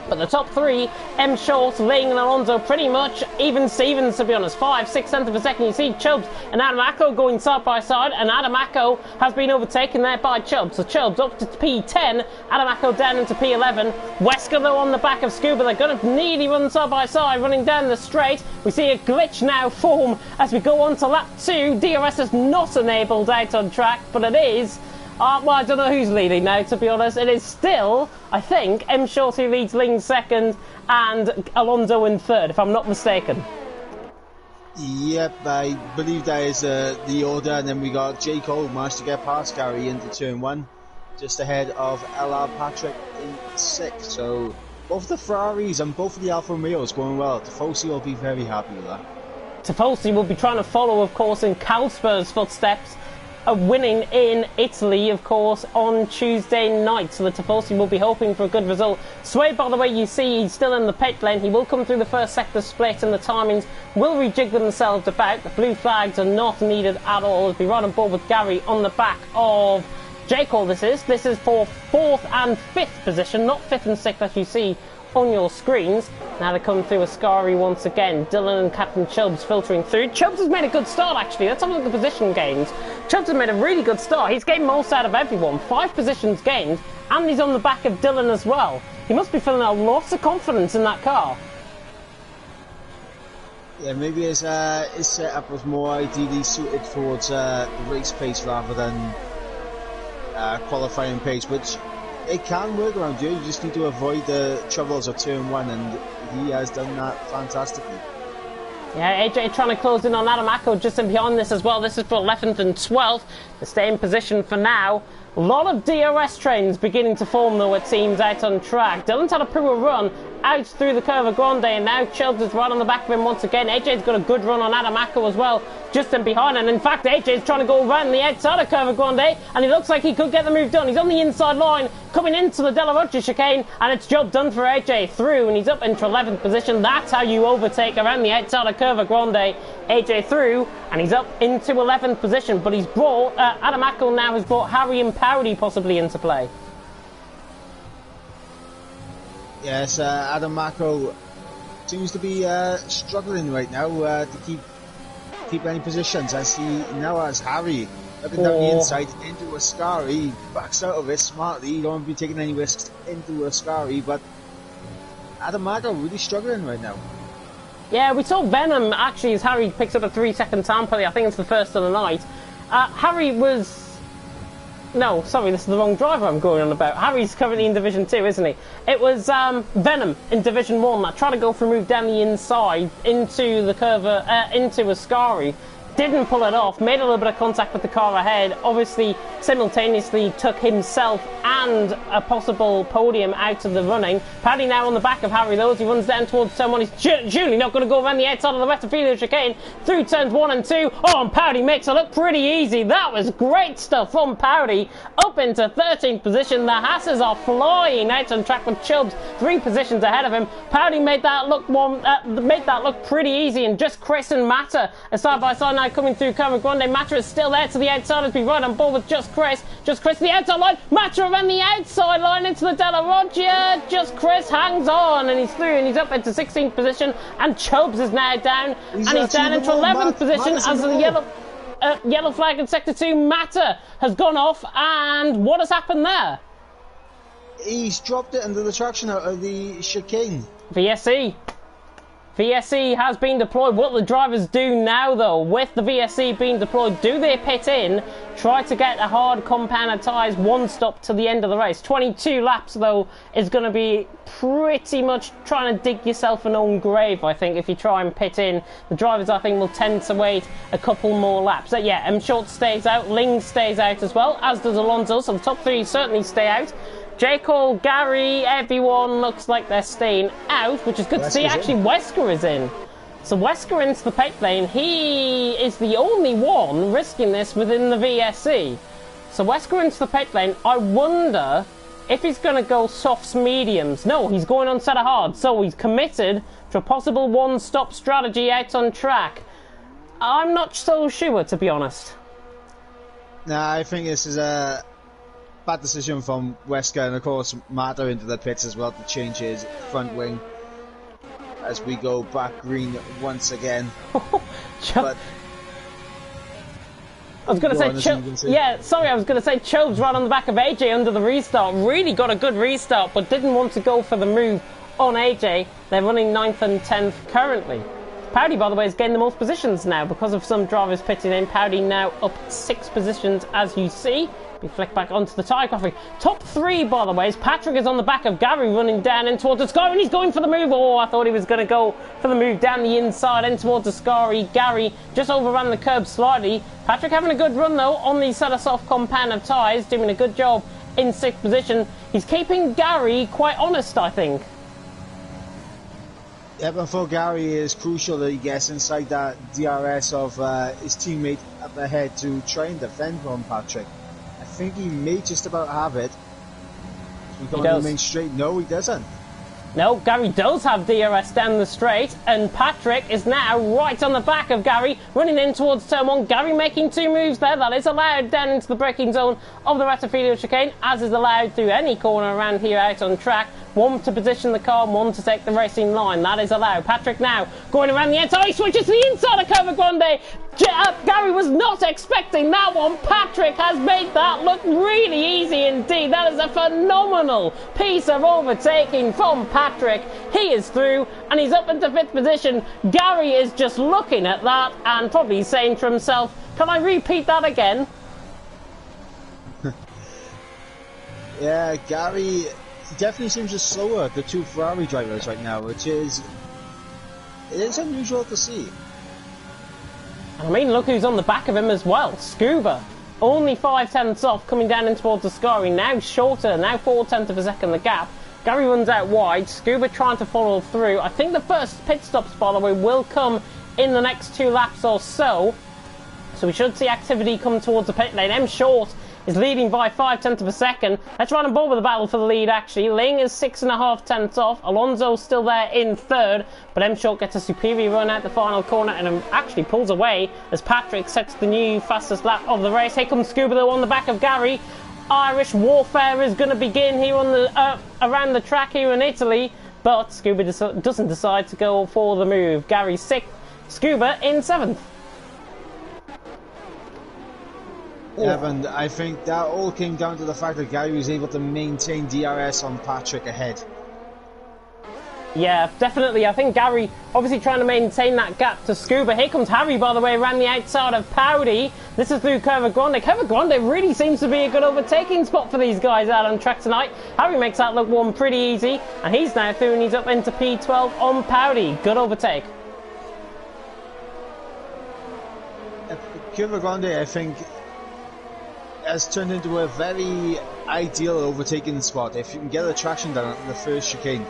But the top 3, M short, Ling and Alonso, pretty much even Stevens, to be honest. 5, 6 tenths of a second. You see Chubbs and Adam Acko going side by side, and Adam Acko has been overtaken there by Chubbs. So Chubbs up to P10, Adam Acko down into P11. Wesker though on the back of Scuba. They're going to nearly run side by side, running down the straight. We see a glitch now form as we go on to lap 2. DRS is not enabled out on track, but it is. Well, I don't know who's leading now, to be honest. It is still, I think, M short who leads Ling 2nd and Alonso in 3rd, if I'm not mistaken. Yep, I believe that is the order. And then we got Jake Cole managed to get past Gary into turn 1, just ahead of LR Patrick in 6th. So both the Ferraris and both of the Alfa Romeos going well. Tifosi will be very happy with that. Tifosi will be trying to follow, of course, in Calsper's footsteps, winning in Italy, of course, on Tuesday night. So the Tifosi will be hoping for a good result. Sway, by the way, you see he's still in the pit lane. He will come through the first sector split, and the timings will rejig themselves about. The blue flags are not needed at all. He'll be right on board with Gary on the back of J Cole this is for 4th and 5th position, not 5th and 6th as you see on your screens. Now they come through Ascari once again. Dylan and Captain Chubbs filtering through. Chubbs has made a good start actually. Let's have a look at the position gains. Chubbs has made a really good start. He's gained most out of everyone. 5 positions gained, and he's on the back of Dylan as well. He must be feeling a lot of confidence in that car. Yeah, maybe his setup was more ideally suited towards the race pace rather than qualifying pace, which it can work around you. You just need to avoid the troubles of turn 1, and he has done that fantastically. Yeah, AJ trying to close in on Adam Acko just in behind this as well. This is for 11th and 12th. They stay in position for now. A lot of DRS trains beginning to form though, it seems, out on track. Dylan's had a poor run out through the Curva Grande, and now Chubbs is right on the back of him once again. AJ's got a good run on Adam Acko as well, just in behind, and in fact AJ's trying to go around the outside of Curva Grande, and he looks like he could get the move done. He's on the inside line, coming into the Della Roggia chicane, and it's job done for AJ through, and he's up into 11th position. That's how you overtake around the outside of Curva Grande. AJ through, and he's up into 11th position, but he's brought, Adam Acko now has brought Harry and Powdy possibly into play. Yes, Adam Acko seems to be struggling right now to keep any positions, as he now has Harry looking down the inside into Ascari. He backs out of it smartly. You don't want to be taking any risks into Ascari, but Adam Acko really struggling right now. Yeah, we saw Venom actually as Harry picks up a 3-second time penalty. I think it's the first of the night. Harry was... No, sorry, this is the wrong driver I'm going on about. Harry's currently in Division 2, isn't he? It was Venom in Division 1 that tried to go for a move down the inside into the curve, into Ascari. Didn't pull it off, made a little bit of contact with the car ahead, obviously simultaneously took himself and a possible podium out of the running. Paddy now on the back of Harry though, as he runs down towards turn 1. He's surely not going to go around the outside of the Westphalia chicane through turns 1 and 2. Oh, and Powdy makes it look pretty easy. That was great stuff from Powdy. Up into 13th position. The Hasses are flying out on track with Chubbs 3 positions ahead of him. Powdy made that look pretty easy, and just Chris and Matter are side by side now coming through Curva Grande. Matter is still there to the outside as we ride on board with Just Chris. Just Chris to the outside line. Matter around the outside line into the Della Roggia. Just Chris hangs on, and he's through, and he's up into 16th position. And Chubbs is now down, and he's down into 11th position as the yellow flag in Sector 2. Matter has gone off, and what has happened there? He's dropped it under the traction out of the chicane. VSE. VSE has been deployed. What the drivers do now, though, with the VSE being deployed, do they pit in, try to get a hard compound of tyres, one stop to the end of the race? 22 laps, though, is going to be pretty much trying to dig yourself an own grave, I think, if you try and pit in. The drivers, I think, will tend to wait a couple more laps. Yeah, M. Short stays out, Ling stays out as well, as does Alonso, so the top 3 certainly stay out. J. Cole, Gary, everyone looks like they're staying out, which is good to see. Actually, Wesker is in. So Wesker into the pit lane. He is the only one risking this within the VSC. So Wesker into the pit lane. I wonder if he's going to go softs, mediums. No, he's going on set of hard. So he's committed to a possible one-stop strategy out on track. I'm not so sure, to be honest. Nah, I think this is a bad decision from Wesker, and of course Matter into the pits as well to change his front wing as we go back green once again. But I was going to say, I was going to say Chubbs right on the back of AJ under the restart. Really got a good restart, but didn't want to go for the move on AJ. They're running 9th and 10th currently. Powdy, by the way, has gained the most positions now because of some drivers pitting in. Powdy now up 6 positions, as you see. We flick back onto the tyre graphic. Top 3, by the way, is Patrick is on the back of Gary running down in towards the sky, and he's going for the move. Oh, I thought he was going to go for the move down the inside in towards the Scary. Gary just overran the curb slightly. Patrick having a good run, though, on the set of soft compound of tyres, doing a good job in 6th position. He's keeping Gary quite honest, I think. Yeah, but for Gary, it is crucial that he gets inside that DRS of his teammate up ahead to try and defend from Patrick. I think he may just about have it. He's going to remain straight. No, he doesn't. No, Gary does have DRS down the straight, and Patrick is now right on the back of Gary, running in towards turn 1. Gary making 2 moves there. That is allowed down into the braking zone of the Rettifield chicane, as is allowed through any corner around here out on track. 1 to position the car, 1 to take the racing line. That is allowed. Patrick now going around the outside. He switches to the inside of Curva Grande. Gary was not expecting that one. Patrick has made that look really easy indeed. That is a phenomenal piece of overtaking from Patrick. He is through and he's up into 5th position. Gary is just looking at that and probably saying to himself, can I repeat that again? Yeah, Gary definitely seems to slower the 2 Ferrari drivers right now, which is unusual to see. I mean, look who's on the back of him as well. Scuba, only 5/10ths off, coming down in towards Ascari. Now shorter, now 4/10 of a second the gap. Gary runs out wide. Scuba trying to follow through. I think the first pit stops, by the way, will come in the next 2 laps or so. So we should see activity come towards the pit lane. M Short is leading by 5/10 of a second. Let's run on board with the battle for the lead, actually. Ling is 6.5/10ths off. Alonso's still there in 3rd, but M Short gets a superior run out the final corner and actually pulls away as Patrick sets the new fastest lap of the race. Here comes Scuba, though, on the back of Gary. Irish warfare is going to begin here on the around the track here in Italy, but Scuba doesn't decide to go for the move. Gary 6th, Scuba in 7th. Evan, I think that all came down to the fact that Gary was able to maintain DRS on Patrick ahead. Yeah, definitely. I think Gary obviously trying to maintain that gap to Scuba. Here comes Harry, by the way, around the outside of Powdy. This is through Curva Grande. Curva Grande really seems to be a good overtaking spot for these guys out on track tonight. Harry makes that look one pretty easy, and he's now through and he's up into P12 on Powdy. Good overtake. Curva Grande, I think, has turned into a very ideal overtaking spot if you can get the traction down at the first chicane.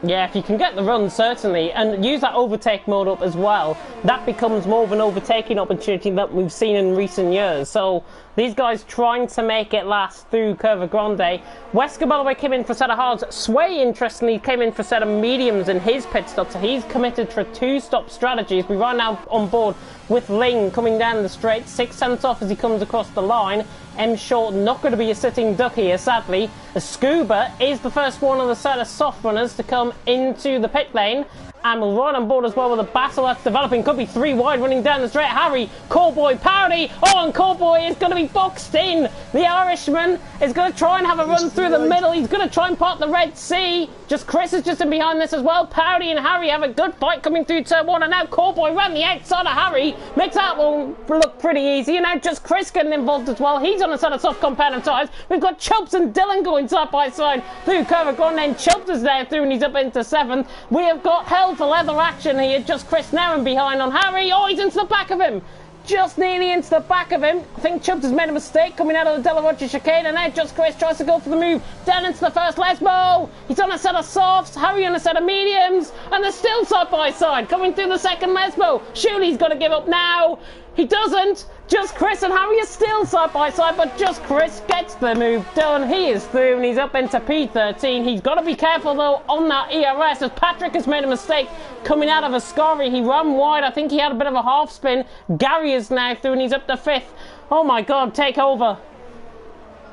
Yeah, if you can get the run, certainly, and use that overtake mode up as well, that becomes more of an overtaking opportunity that we've seen in recent years. So these guys trying to make it last through Curva Grande. Wesker, by the way, came in for a set of hards. Sway, interestingly, came in for a set of mediums in his pit stop, so he's committed to a 2-stop strategy. As we run now on board with Ling coming down the straight, 6/10 off as he comes across the line. M Short not going to be a sitting duck here, sadly. Scuba is the first one of the set of soft runners to come into the pit lane. And we'll run on board as well with a battle that's developing. Could be 3 wide running down the straight. Harry, Callboy, Powdy. Oh, and Callboy is going to be boxed in. The Irishman is going to try and have a run through the middle. He's going to try and part the Red Sea. Just Chris is just in behind this as well. Powdy and Harry have a good fight coming through turn 1. And now Callboy around the outside of Harry. Makes that one look pretty easy. And now just Chris getting involved as well. He's on a set of soft compound tyres. We've got Chubbs and Dylan going side by side through Curva Grande. And Chubbs is there through and he's up into 7th. We have got hell for leather action here. Just Chris now and behind on Harry. Oh, he's into the back of him. Just nearly into the back of him. I think Chubbs has made a mistake coming out of the Della Rocha chicane, and now Just Chris tries to go for the move down into the first Lesbo. He's on a set of softs, Harry on a set of mediums, and they're still side by side coming through the second Lesbo. Surely he's got to give up now. He doesn't. Just Chris and Harry are still side by side, but Just Chris gets the move done. He is through and he's up into P13. He's got to be careful though on that ERS as Patrick has made a mistake coming out of Ascari. He ran wide. I think he had a bit of a half spin. Gary is now through and he's up to 5th. Oh my God, take over.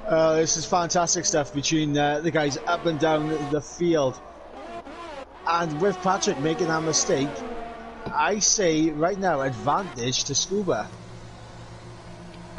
This is fantastic stuff between the guys up and down the field. And with Patrick making that mistake, I say right now, advantage to Scuba.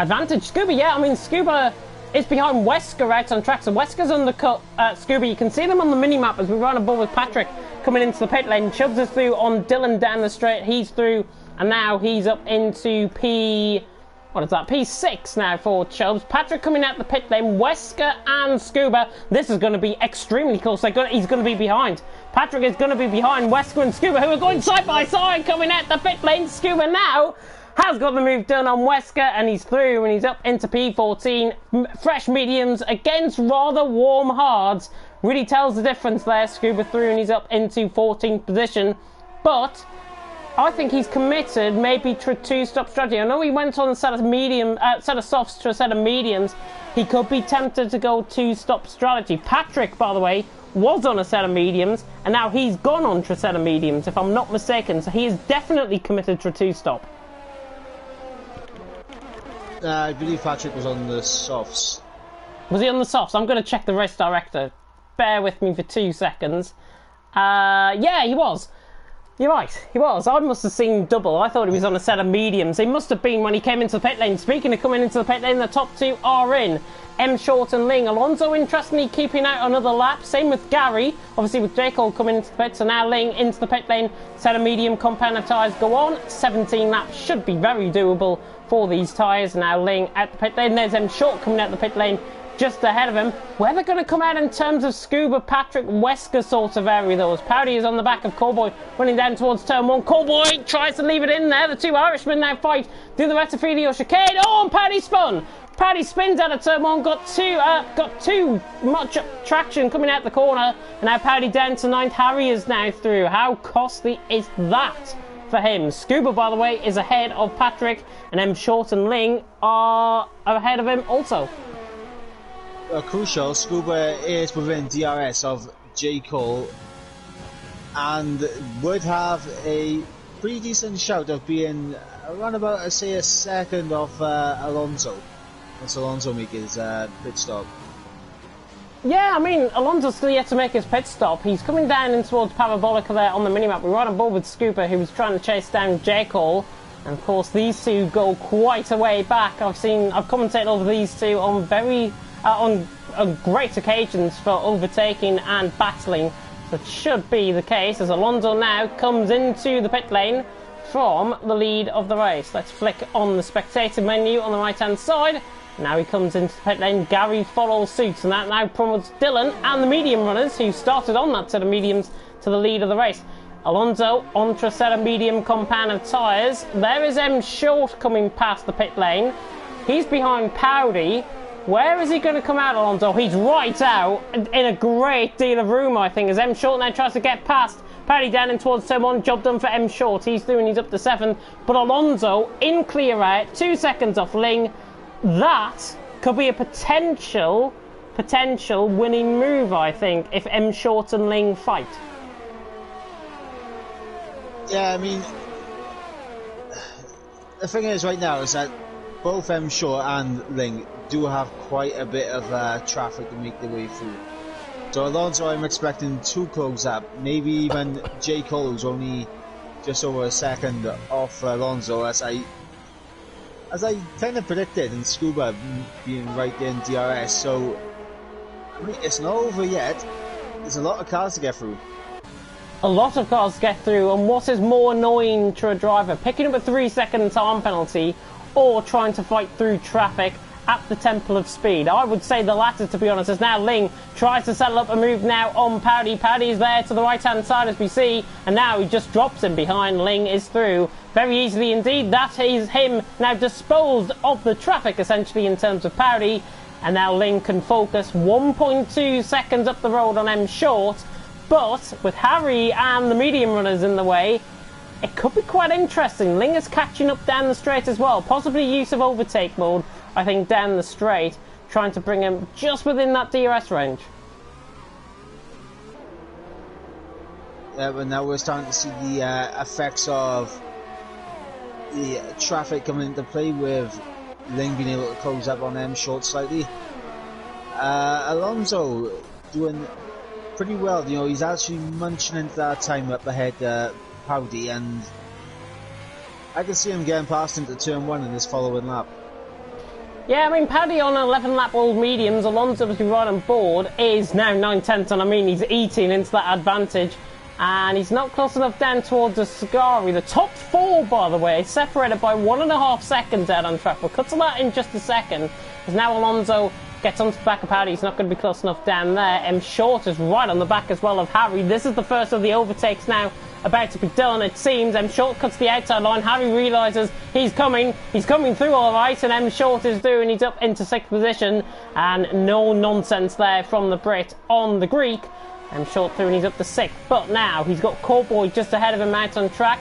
Advantage Scuba, yeah. I mean, Scuba is behind Wesker out on track, so Wesker's undercut Scuba. You can see them on the mini-map as we run aboard with Patrick coming into the pit lane. Chubbs is through on Dylan down the straight. He's through, and now he's up into P6 now for Chubbs. Patrick coming out the pit lane. Wesker and Scuba. This is going to be extremely close. He's going to be behind. Patrick is going to be behind Wesker and Scuba, who are going side by side coming out the pit lane. Scuba now has got the move done on Wesker and he's through and he's up into P14. Fresh mediums against rather warm hards. Really tells the difference there. Scuba through and he's up into 14th position. But I think he's committed maybe to a 2-stop strategy. I know he went on a set of softs to a set of mediums. he could be tempted to go two-stop strategy. Patrick, by the way, was on a set of mediums, and now he's gone on to a set of mediums, if I'm not mistaken, so he is definitely committed to a two-stop. I believe Patrick was on the softs. Was he on the softs? I'm going to check the race director. Bear with me for 2 seconds. Yeah, he was. You're right, he was. I must have seen double. I thought he was on a set of mediums. He must have been when he came into the pit lane. Speaking of coming into the pit lane, the top two are in. M. Short and Ling. Alonso, interestingly, keeping out another lap. Same with Gary. Obviously, with J. Cole coming into the pit. So now Ling into the pit lane. Set of medium compound of tyres go on. 17 laps should be very doable for these tyres. Now Ling at the pit lane. There's M. Short coming out the pit lane just ahead of him. Where they're going to come out in terms of Scuba, Patrick, Wesker sort of area, though, as Powdy is on the back of Callboy, running down towards turn one. Callboy tries to leave it in there. The two Irishmen now fight through the Retafilio chicane. Oh, and Powdy spun. Powdy spins out of turn one, got too much traction coming out the corner, and now Powdy down to ninth. Harry is now through. How costly is that for him? Scuba, by the way, is ahead of Patrick, and M. Short and Ling are ahead of him also. Crucial, Scuba is within DRS of J. Cole and would have a pretty decent shout of being around about, say, a second off Alonso. Once Alonso makes his pit stop. Yeah, I mean, Alonso's still yet to make his pit stop. He's coming down in towards Parabolica there on the minimap. We're right on board with Scuba, who was trying to chase down J. Cole. And of course, these two go quite a way back. I've commentated over these two on on great occasions for overtaking and battling. So it should be the case as Alonso now comes into the pit lane from the lead of the race. Let's flick on the spectator menu on the right hand side. Now he comes into the pit lane. Gary follows suit, and that now promotes Dylan and the medium runners who started on that set of mediums to the lead of the race. Alonso onto a set of medium compound of tyres. There is M. Short coming past the pit lane. He's behind Powdy. Where is he going to come out, Alonso? He's right out in a great deal of room, I think, as M. Short now tries to get past. Powdy down in towards turn one. Job done for M. Short. He's through and he's up to 7. But Alonso in clear out, 2 seconds off Ling. That could be a potential winning move, I think, if M. Short and Ling fight. Yeah, I mean, the thing is right now is that both M. Short and Ling do have quite a bit of traffic to make their way through. So Alonso, I'm expecting to close up. Maybe even J. Cole, who's only just over a second off Alonso, as I kind of predicted, and Scuba being right there in DRS. So I mean, it's not over yet. There's a lot of cars to get through. A lot of cars to get through, and what is more annoying to a driver, picking up a 3-second time penalty or trying to fight through traffic at the Temple of Speed? I would say the latter, to be honest, as now Ling tries to settle up a move now on Powdy. Powdy is there to the right-hand side, as we see, and now he just drops him behind. Ling is through very easily indeed. That is him now disposed of the traffic, essentially, in terms of Powdy, and now Ling can focus 1.2 seconds up the road on M. Short, but with Harry and the medium runners in the way, it could be quite interesting. Ling is catching up down the straight as well. Possibly use of overtake mode, I think, down the straight, trying to bring him just within that DRS range. Yeah, but now we're starting to see the effects of the traffic coming into play, with Ling being able to close up on M. Short slightly. Alonso doing pretty well. You know, he's actually munching into that time up ahead, Powdy, and I can see him getting past into turn 1 in this following lap. Yeah, I mean, Powdy on 11 lap old mediums, Alonso, as we right on board, is now 9/10, and I mean, he's eating into that advantage, and he's not close enough down towards the Ascari. The top 4, by the way, separated by 1.5 seconds out on track. We'll cut to that in just a second, as now Alonso gets onto the back of Powdy. He's not going to be close enough down there. M. Short is right on the back as well of Harry. This is the first of the overtakes now about to be done, it seems. M. Short cuts the outside line. Harry realises he's coming through all right, and M. Short is through and he's up into 6th position, and no nonsense there from the Brit on the Greek. M. Short through and he's up to 6th, but now he's got Callboy just ahead of him out on track.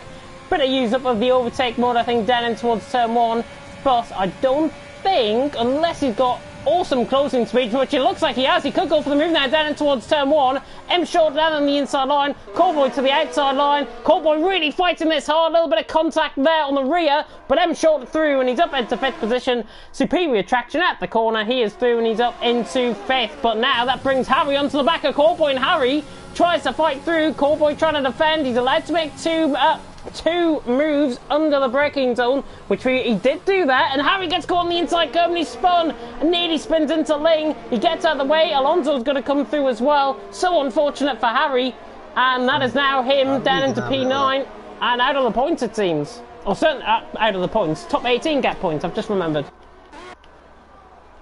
Bit of use up of the overtake mode, I think, down in towards turn 1, but I don't think, unless he's got awesome closing speed, which it looks like he has. He could go for the move now down in towards turn 1. M Short down on the inside line. Cowboy to the outside line. Cowboy really fighting this hard. A little bit of contact there on the rear, but M Short through and he's up into 5th position. Superior traction at the corner. He is through and he's up into 5th. But now that brings Harry onto the back of Cowboy, and Harry tries to fight through. Cowboy trying to defend. He's allowed to make two moves under the braking zone, which he did do that, and Harry gets caught on the inside curve and he spun and nearly spins into Ling. He gets out of the way. Alonso's going to come through as well. So unfortunate for Harry, and that is now him down into P9 and out of the points, it seems. Or certainly out of the points. Top 18 get points, I've just remembered.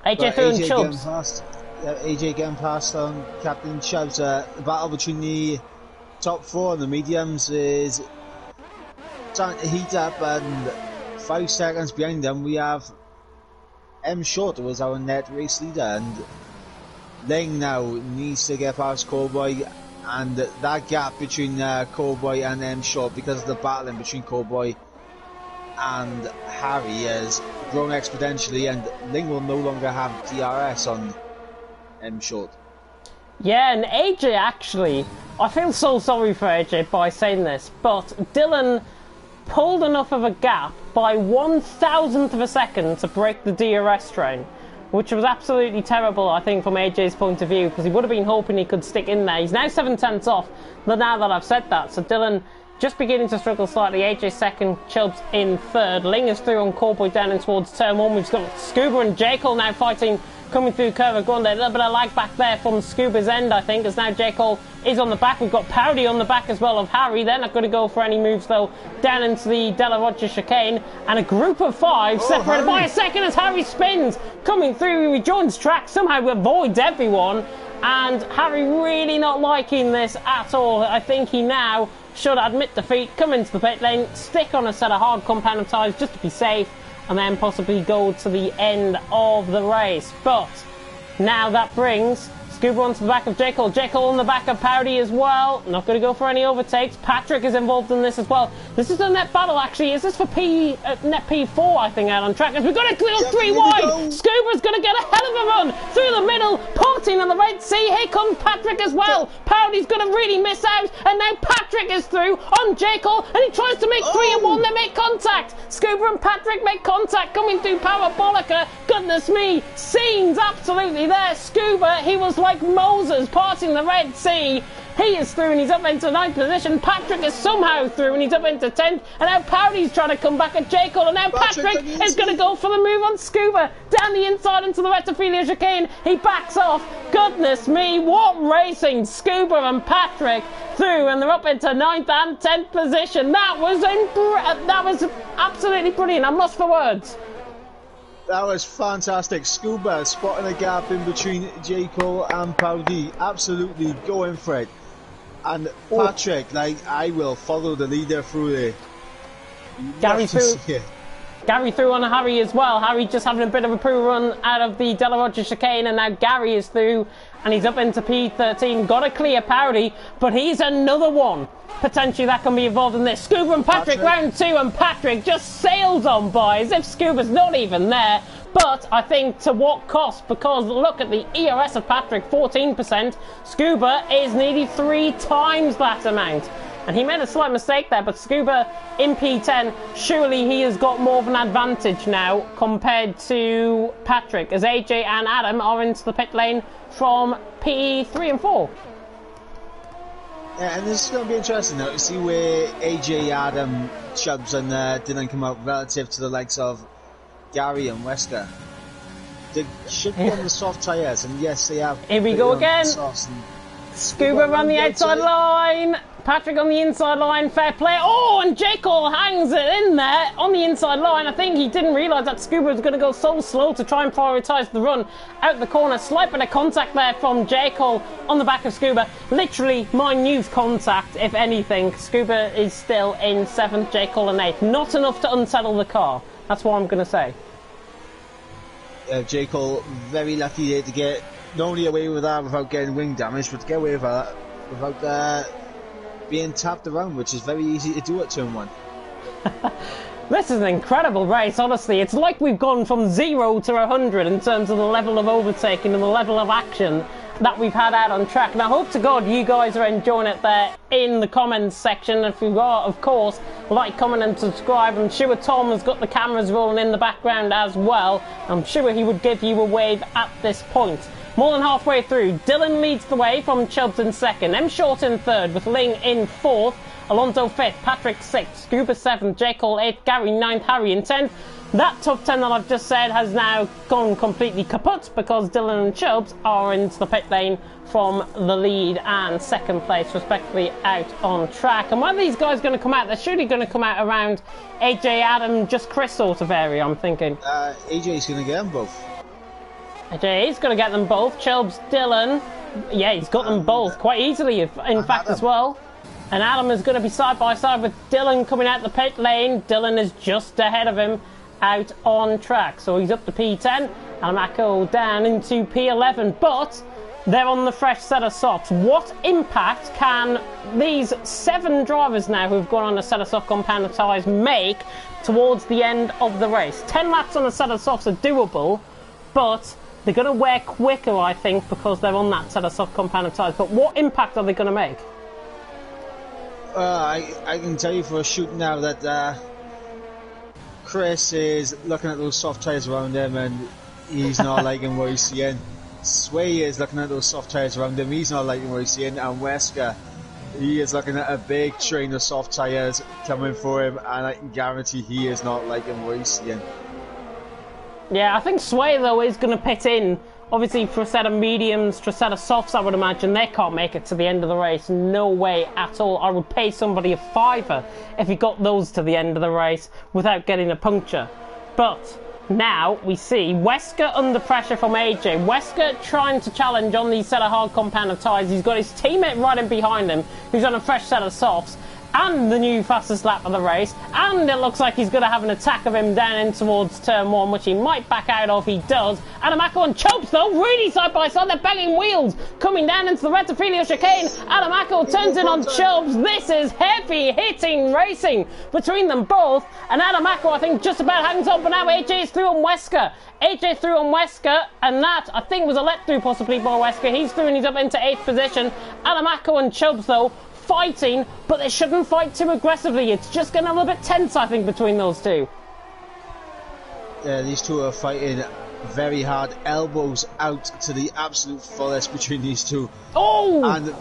AJ through and Chubbs. AJ getting past on Captain Chubbs. The battle between the top 4 and the mediums is starting to heat up, and 5 seconds behind them we have M Short, who is our net race leader, and Ling now needs to get past Cowboy, and that gap between Cowboy and M Short, because of the battling between Cowboy and Harry, has grown exponentially, and Ling will no longer have DRS on M Short. Yeah, and AJ actually, I feel so sorry for AJ by saying this, but Dylan pulled enough of a gap by 1,000th of a second to break the DRS train, which was absolutely terrible, I think, from AJ's point of view, because he would have been hoping he could stick in there. He's now 7/10 off, but now that I've said that, so Dylan just beginning to struggle slightly. AJ second, Chubbs in third. Ling is through on Cowboy down in towards turn 1. We've got Scuba and Jekyll now fighting, coming through Curve Grande. A little bit of lag back there from Scuba's end, I think, as now Jekyll is on the back. We've got Powdy on the back as well of Harry. They're not going to go for any moves, though, down into the Della Roger chicane. And a group of 5 separated by a second as Harry spins. Coming through, he rejoins track, somehow avoids everyone. And Harry really not liking this at all. I think he now should admit defeat, come into the pit lane, stick on a set of hard compound tyres just to be safe, and then possibly go to the end of the race. But now that brings Scuba onto the back of Jekyll. Jekyll on the back of Powdy as well. Not going to go for any overtakes. Patrick is involved in this as well. This is a net battle, actually. Is this for net P4, I think, out on track? As we've got a clear 3 wide. Scuba's going to get a hell of a run through the middle, parting on the Red Sea. Here comes Patrick as well. Powdy's going to really miss out, and now Patrick is through on Jekyll, and he tries to make 3 and 1. They make contact. Scuba and Patrick make contact, coming through Parabolica. Goodness me, scenes absolutely there. Scuba, he was like Moses parting the Red Sea. He is through and he's up into 9th position. Patrick is somehow through and he's up into 10th. And now Powdy's trying to come back at Jekyll. And now Patrick is going to go for the move on Scuba. Down the inside into the Retophilia chicane. He backs off. Goodness me, what racing. Scuba and Patrick through, and they're up into 9th and 10th position. That was absolutely brilliant. I'm lost for words. That was fantastic. Scuba spotting a gap in between Jekyll and Powdy, absolutely going for it. And Patrick, like, I will follow the leader through there. Gary through on Harry as well. Harry just having a bit of a poo run out of the Della Roger chicane, and now Gary is through and he's up into P13. Got to clear Powdy, but he's another one potentially that can be involved in this. Scuba and Patrick round 2, and Patrick just sails on by as if Scuba's not even there. But I think to what cost? Because look at the ERS of Patrick, 14%. Scuba is nearly 3 times that amount. And he made a slight mistake there, but Scuba in P10, surely he has got more of an advantage now compared to Patrick, as AJ and Adam are into the pit lane from P3 and 4. Yeah, and this is going to be interesting now to see where AJ, Adam, Chubbs and Dylan come out relative to the likes of Gary and Wesker. They should be on the soft tyres, and yes, they have. Here we go again. Scuba on the outside line. Patrick on the inside line, fair play. Oh, and Jekyll hangs it in there on the inside line. I think he didn't realise that Scuba was going to go so slow to try and prioritise the run out the corner. Slight bit of contact there from Jekyll on the back of Scuba. Literally minute contact, if anything. Scuba is still in 7th, Jekyll in 8th. Not enough to unsettle the car. That's what I'm going to say. Jekyll, very lucky there to get not only away with that without getting wing damage, but to get away with that without being tapped around, which is very easy to do at turn 1. This is an incredible race, honestly. It's like we've gone from 0 to 100 in terms of the level of overtaking and the level of action that we've had out on track. And I hope to God you guys are enjoying it there in the comments section. If you are, of course, like, comment and subscribe. I'm sure Tom has got the cameras rolling in the background as well. I'm sure he would give you a wave at this point. More than halfway through, Dylan leads the way from Chubbs in second, M Short in third, with Ling in fourth, Alonso 5th, Patrick 6th, Scuba 7th, J. Cole 8th, Gary 9th, Harry in 10th. That top 10 that I've just said has now gone completely kaput because Dylan and Chubbs are into the pit lane from the lead and second place respectively out on track. And when are these guys going to come out? They're surely going to come out around AJ, Adam, just Chris sort of area, I'm thinking. AJ's going to get them both. AJ is going to get them both. Chubbs, Dylan, yeah, he's got them both quite easily, in fact, as well. And Adam is going to be side by side with Dylan coming out the pit lane. Dylan is just ahead of him out on track. So he's up to P10 and Mako down into P11. But they're on the fresh set of softs. What impact can these 7 drivers now who've gone on a set of soft compound tyres make towards the end of the race? 10 laps on a set of softs are doable, but they're going to wear quicker, I think, because they're on that set of soft compound tyres. But what impact are they going to make? I can tell you for a shoot now that Chris is looking at those soft tyres around him and he's not liking what he's seeing. Sway is looking at those soft tyres around him, he's not liking what he's seeing. And Wesker, he is looking at a big train of soft tyres coming for him, and I can guarantee he is not liking what he's seeing. Yeah, I think Sway, though, is going to pit in. Obviously, for a set of mediums, for a set of softs, I would imagine they can't make it to the end of the race. No way at all. I would pay somebody a £5 if he got those to the end of the race without getting a puncture. But now we see Wesker under pressure from AJ. Wesker trying to challenge on these set of hard compound tyres. He's got his teammate right in behind him, who's on a fresh set of softs, and the new fastest lap of the race, and it looks like he's going to have an attack of him down in towards turn 1, which he might back out of. He does. Adamako and Chubbs, though, really side by side. They're banging wheels coming down into the Retafilio chicane. Adamako turns in on Chubbs. This is heavy hitting racing between them both, and Adamako, I think, just about hangs on, but now AJ is through on Wesker. AJ through on Wesker, and that, I think, was a let through possibly by Wesker. He's through and he's up into 8th position. Adamako and Chubbs, though, fighting, but they shouldn't fight too aggressively. It's just getting a little bit tense, I think, between those two. Yeah, these two are fighting very hard, elbows out to the absolute fullest between these two. Oh! And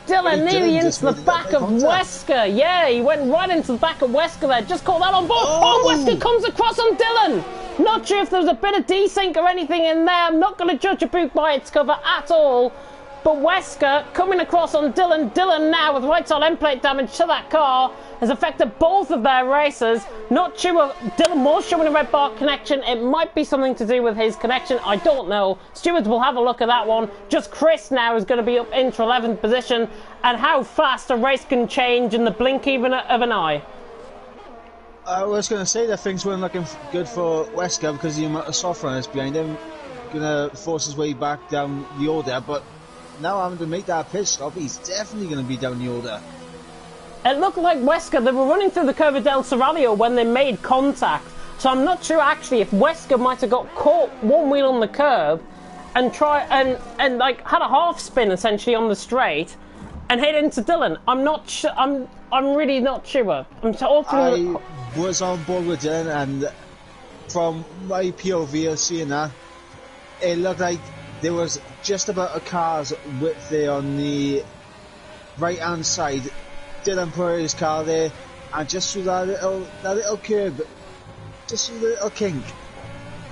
Dylan nearly into the back of Wesker. Yeah, he went right into the back of Wesker there. Just caught that on board. Oh, Wesker comes across on Dylan. Not sure if there was a bit of desync or anything in there. I'm not going to judge a boot by its cover at all. But Wesker coming across on Dylan. Dylan now with right side end plate damage to that car has affected both of their racers. Not sure. Dylan was showing a red bar connection. It might be something to do with his connection. I don't know. Stewards will have a look at that one. Just Chris now is going to be up into 11th position. And how fast a race can change in the blink even of an eye. I was going to say that things weren't looking good for Wesker because the amount of soft runners behind him going to force his way back down the order, but now having to make that pit stop, he's definitely going to be down the order. It looked like Wesker, they were running through the Curva del Serralio when they made contact. So I'm not sure actually if Wesker might have got caught one wheel on the curb and and like had a half spin essentially on the straight and hit into Dylan. I'm not sure. I'm really not sure. I was on board with Dylan, and from my POV of seeing that, it looked like there was just about a car's width there on the right hand side. Dylan put his car there, and just through that little curb, just through the little kink,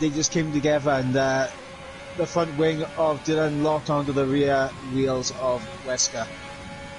they just came together, and the front wing of Dylan locked onto the rear wheels of Wesker.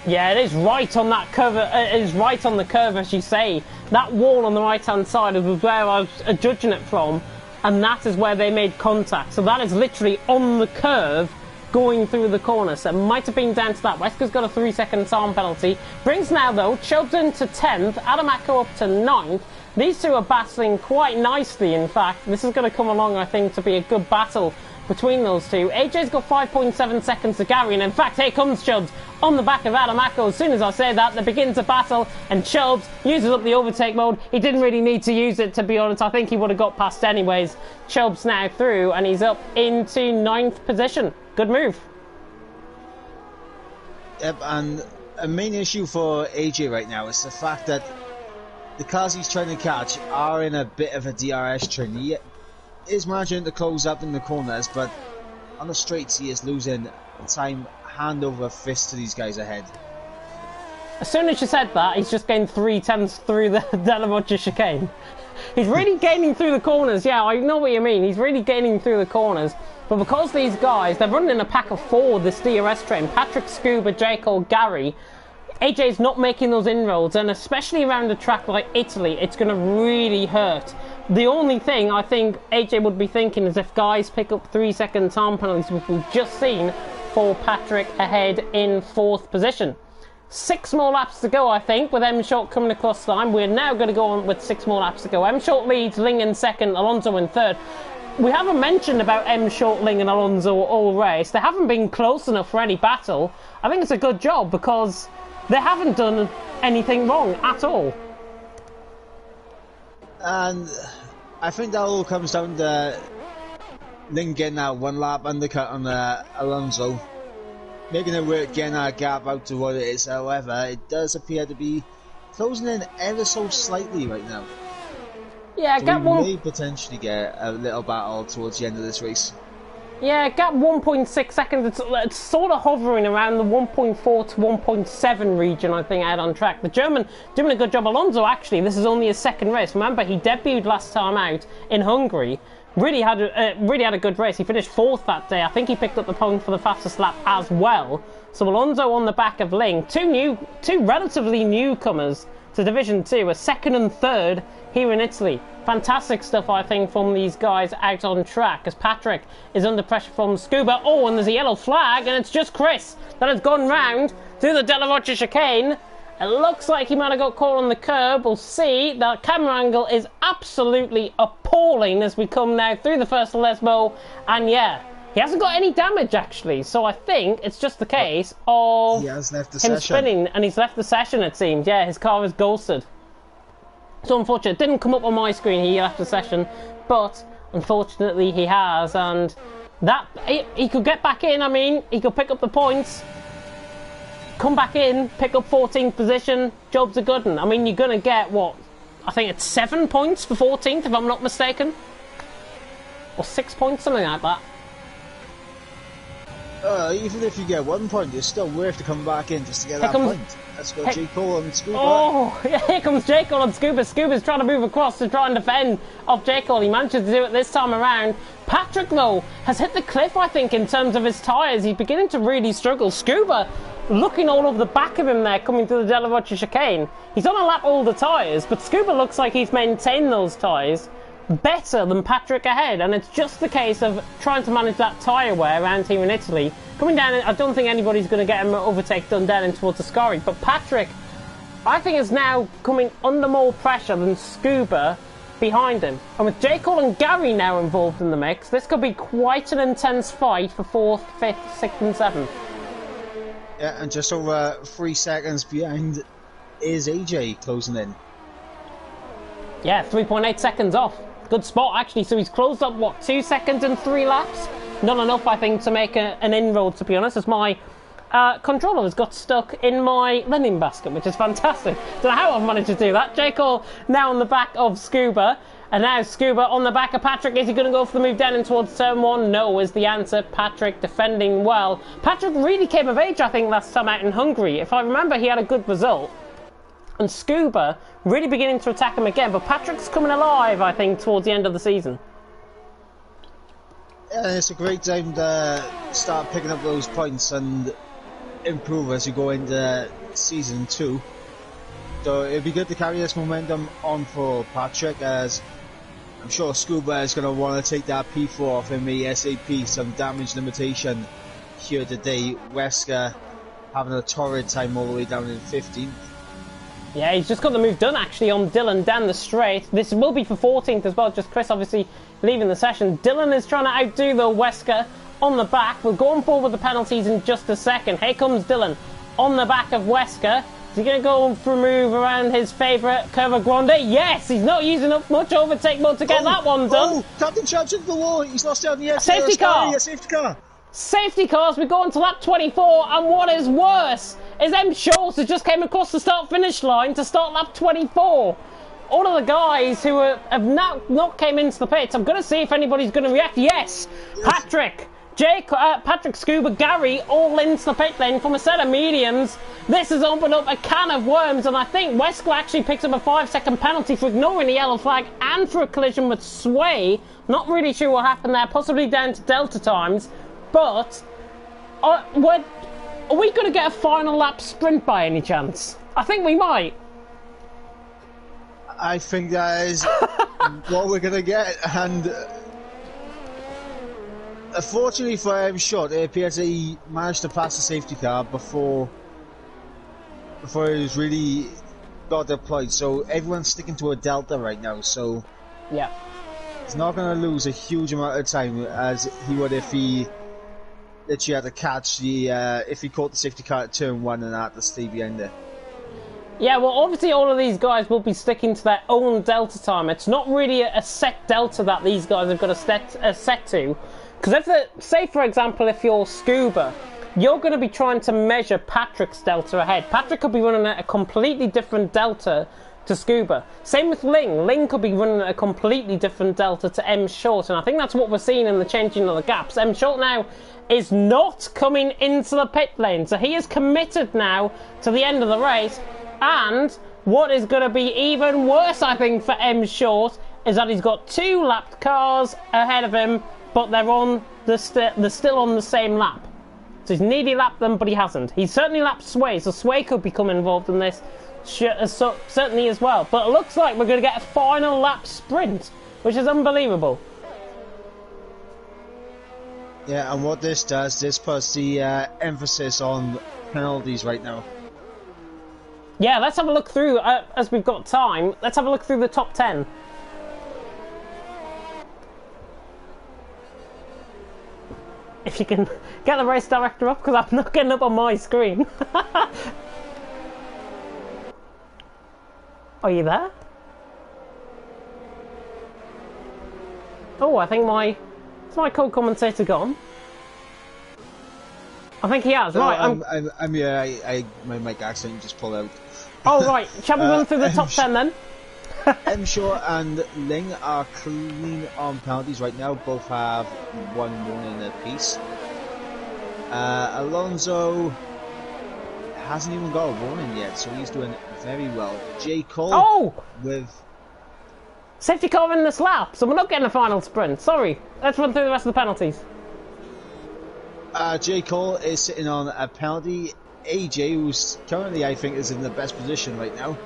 Yeah, it is right on that curve. It is right on the curve, as you say. That wall on the right-hand side was where I was judging it from, and that is where they made contact. So that is literally on the curve, going through the corner. So it might have been down to that. Wesker's got a 3-second time penalty. Brings now, though, Chubbs into 10th, Adamako up to 9th. These two are battling quite nicely, in fact. This is going to come along, I think, to be a good battle between those two. AJ's got 5.7 seconds to Gary, and in fact, here comes Chubbs on the back of Adam Acko. As soon as I say that, they begin to battle, and Chubbs uses up the overtake mode. He didn't really need to use it, to be honest. I think he would have got past anyways. Chubbs now through, and he's up into 9th position. Good move. Yep, and a main issue for AJ right now is the fact that the cars he's trying to catch are in a bit of a DRS trend. He is managing to close up in the corners, but on the straights he is losing time hand over fist to these guys ahead. As soon as you said that, he's just gained 3/10 through the Delamocha chicane. He's really gaining through the corners. Yeah, I know what you mean. He's really gaining through the corners. But because these guys, they're running in a pack of 4, this DRS train. Patrick, Scuba, J. Cole, Gary. AJ's not making those inroads, and especially around a track like Italy, it's going to really hurt. The only thing I think AJ would be thinking is if guys pick up 3-second time penalties, which we've just seen for Patrick ahead in 4th position. 6 more laps to go, I think, with M Short coming across the line. We're now going to go on with 6 more laps to go. M Short leads, Ling in 2nd, Alonso in 3rd. We haven't mentioned about M Short, Ling and Alonso all race. They haven't been close enough for any battle. I think it's a good job because they haven't done anything wrong at all. And I think that all comes down to Ling getting that 1 lap undercut on Alonso, making it work, getting that gap out to what it is. However, it does appear to be closing in ever so slightly right now. Yeah, so we may potentially get a little battle towards the end of this race. Yeah, gap 1.6 seconds. It's sort of hovering around the 1.4 to 1.7 region, I think, out on track. The German doing a good job. Alonso, actually, this is only his 2nd race. Remember, he debuted last time out in Hungary. Really had a good race. He finished 4th that day. I think he picked up the point for the fastest lap as well. So Alonso on the back of Ling. Two relatively newcomers to Division 2, a 2nd and 3rd here in Italy. Fantastic stuff, I think, from these guys out on track, as Patrick is under pressure from Scuba. Oh, and there's a yellow flag, and it's just Chris that has gone round through the Delamocha chicane. It looks like he might have got caught on the curb. We'll see. The camera angle is absolutely appalling as we come now through the first Lesbo. And yeah, he hasn't got any damage, actually. So I think it's just the case of he has left the him session. spinning, and he's left the session, it seems. Yeah, his car is ghosted. So unfortunate, it didn't come up on my screen, he left the session, but unfortunately he has, and that, he could get back in. I mean, he could pick up the points, come back in, pick up 14th position, job's a good one. I mean, you're going to get, what, I think it's 7 points for 14th, if I'm not mistaken, or 6 points, something like that. Even if you get 1 point, it's still worth to come back in just to get that point. Let's go, J. Cole and Scuba. Oh, here comes J. Cole and Scuba. Scuba's trying to move across to try and defend off J. Cole. He manages to do it this time around. Patrick, though, has hit the cliff, I think, in terms of his tyres. He's beginning to really struggle. Scuba looking all over the back of him there, coming through the Delamocha chicane. He's on a lap all the tyres, but Scuba looks like he's maintained those tyres better than Patrick ahead, and it's just the case of trying to manage that tyre wear around here in Italy. Coming down, I don't think anybody's going to get him overtake done down in towards the Scari, but Patrick, I think, is now coming under more pressure than Scuba behind him. And with J. Cole and Gary now involved in the mix, this could be quite an intense fight for 4th, 5th, 6th and 7th. Yeah, and just over 3 seconds behind is AJ closing in. Yeah, 3.8 seconds off. Good spot, actually. So he's closed up, what, 2 seconds and 3 laps? Not enough, I think, to make an inroad, to be honest, as my controller has got stuck in my linen basket, which is fantastic. Don't know how I've managed to do that. J. Cole now on the back of Scuba, and now Scuba on the back of Patrick. Is he going to go for the move down in towards turn 1? No, is the answer. Patrick defending well. Patrick really came of age, I think, last time out in Hungary. If I remember, he had a good result. And Scuba really beginning to attack him again, but Patrick's coming alive, I think, towards the end of the season. Yeah, it's a great time to start picking up those points and improve as you go into season 2. So it'd be good to carry this momentum on for Patrick, as I'm sure Scuba is going to want to take that P4 off him ASAP. Some damage limitation here today. Wesker having a torrid time all the way down in 15th. Yeah, he's just got the move done actually on Dylan down the straight. This will be for 14th as well, just Chris obviously leaving the session. Dylan is trying to outdo the Wesker on the back. We're going forward with the penalties in just a second. Here comes Dylan on the back of Wesker. Is he going to go for a move around his favourite Curva Grande? Yes, he's not using up much overtake mode to get that one done. Oh, Captain Charge into the wall. He's lost out on the edge. Safety car. Yeah, safety car. Safety cars, we go on to lap 24, and what is worse is M. Schultz has just came across the start-finish line to start lap 24. All of the guys who have now not came into the pits, I'm going to see if anybody's going to react. Yes, Patrick, Jake, Patrick, Scuba, Gary, all into the pit lane from a set of mediums. This has opened up a can of worms, and I think Wesker actually picks up a 5-second penalty for ignoring the yellow flag and for a collision with Sway. Not really sure what happened there, possibly down to Delta times. But, are we going to get a final lap sprint by any chance? I think we might. I think that is what we're going to get, and unfortunately for him, short, it appears that he managed to pass the safety car before he was really got deployed. So everyone's sticking to a delta right now. So yeah, he's not going to lose a huge amount of time as he would if he literally had to catch the if he caught the safety car at turn 1 and had to stay behind it. Yeah, well, obviously all of these guys will be sticking to their own delta time. It's not really a set delta that these guys have got a set to. Because say for example, if you're Scuba, you're going to be trying to measure Patrick's delta ahead. Patrick could be running at a completely different delta to Scuba. Same with Ling. Ling could be running at a completely different delta to M. Short, and I think that's what we're seeing in the changing of the gaps. M. Short now is not coming into the pit lane, so he is committed now to the end of the race. And what is going to be even worse, I think, for M. Short is that he's got 2 lapped cars ahead of him, but they're still on the same lap. So he's nearly lapped them, but he hasn't. He's certainly lapped Sway, so Sway could become involved in this certainly as well. But it looks like we're going to get a final lap sprint, which is unbelievable. Yeah, and what this does, this puts the emphasis on penalties right now. Yeah, let's have a look through, as we've got time, let's have a look through the top 10. If you can get the race director up, because I'm not getting up on my screen. Are you there? Oh, I think is my co-commentator gone? I think he has. No, right, I'm yeah. My mic accident just pulled out. Oh right, shall we run through the top 10 then? M. Shaw and Ling are clean on penalties right now. Both have 1 warning apiece. Alonso hasn't even got a warning yet, so he's doing very well. J. Cole with safety car in this lap, so we're not getting a final sprint. Sorry. Let's run through the rest of the penalties. J. Cole is sitting on a penalty. AJ, who's currently, I think, is in the best position right now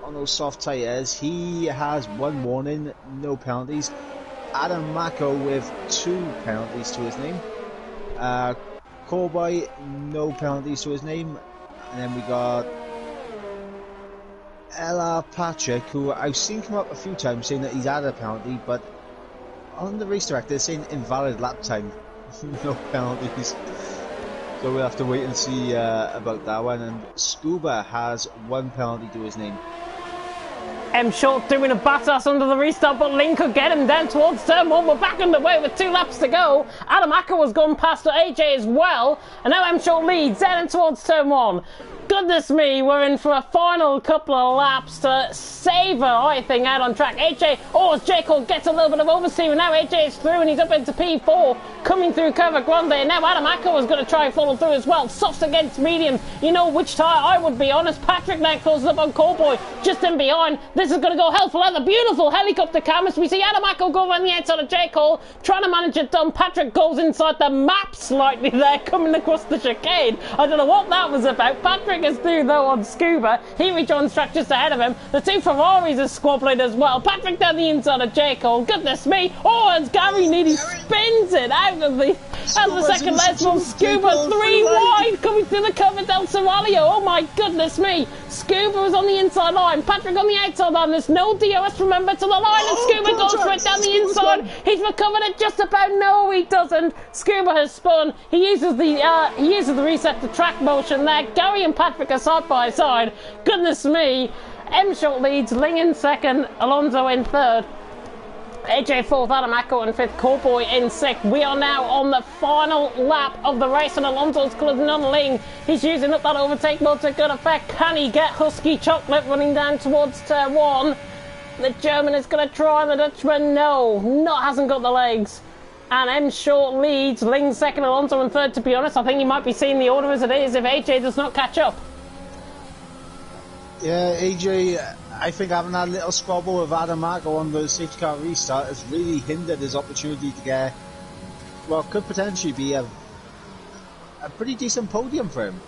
on those soft tyres, he has 1 warning, no penalties. Adam Mako with 2 penalties to his name. Cowboy, no penalties to his name. And then we got Ella Patrick, who I've seen come up a few times saying that he's had a penalty, but on the race director, they're saying invalid lap time. No penalties. So we'll have to wait and see about that one. And Scuba has 1 penalty to his name. M. Short doing a badass under the restart, but Ling could get him down towards turn 1. We're back underway with 2 laps to go. Adam Acker was gone past AJ as well, and now M. Short leads down towards turn 1. Goodness me, we're in for a final couple of laps to savour, I think, out on track. AJ, as J. Cole gets a little bit of oversteering, now AJ is through and he's up into P4, coming through Curva Grande, and now Adam Acker was going to try and follow through as well. Softs against mediums. You know which tyre I would be honest. Patrick now closes up on Cowboy, just in behind. This is going to go hell for leather. Beautiful helicopter cameras. We see Adam Acker go around the outside of J. Cole, trying to manage it done. Patrick goes inside the map slightly there, coming across the chicane. I don't know what that was about. Patrick is through though on Scuba. He rejoins track just ahead of him. The 2 Ferraris are squabbling as well. Patrick down the inside of J. Cole. Goodness me. And Gary nearly spins it out of the And the second let's move. Scuba 3 wide coming through the cover. Del Serralio. Oh my goodness me. Scuba is on the inside line. Patrick on the outside line. There's no DOS, remember, to the line. And Scuba goes for it down the inside. He's recovered it just about. No, he doesn't. Scuba has spun. He uses the reset to track motion there. Gary and Patrick are side by side. Goodness me. M Short leads. Ling in second. Alonso in third. AJ fourth, Adam Acko in fifth, Cowboy in sixth. We are now on the final lap of the race and Alonso's closing on Ling. He's using up that overtake mode to good effect. Can he get Husky Chocolate running down towards turn one? The German is going to try, the Dutchman, no, hasn't got the legs. And M Short leads, Ling second, Alonso in third. To be honest, I think he might be seeing the order as it is if AJ does not catch up. Yeah, AJ, I think having that little squabble with Adam Marco on the safety car restart has really hindered his opportunity to get, well, could potentially be a pretty decent podium for him.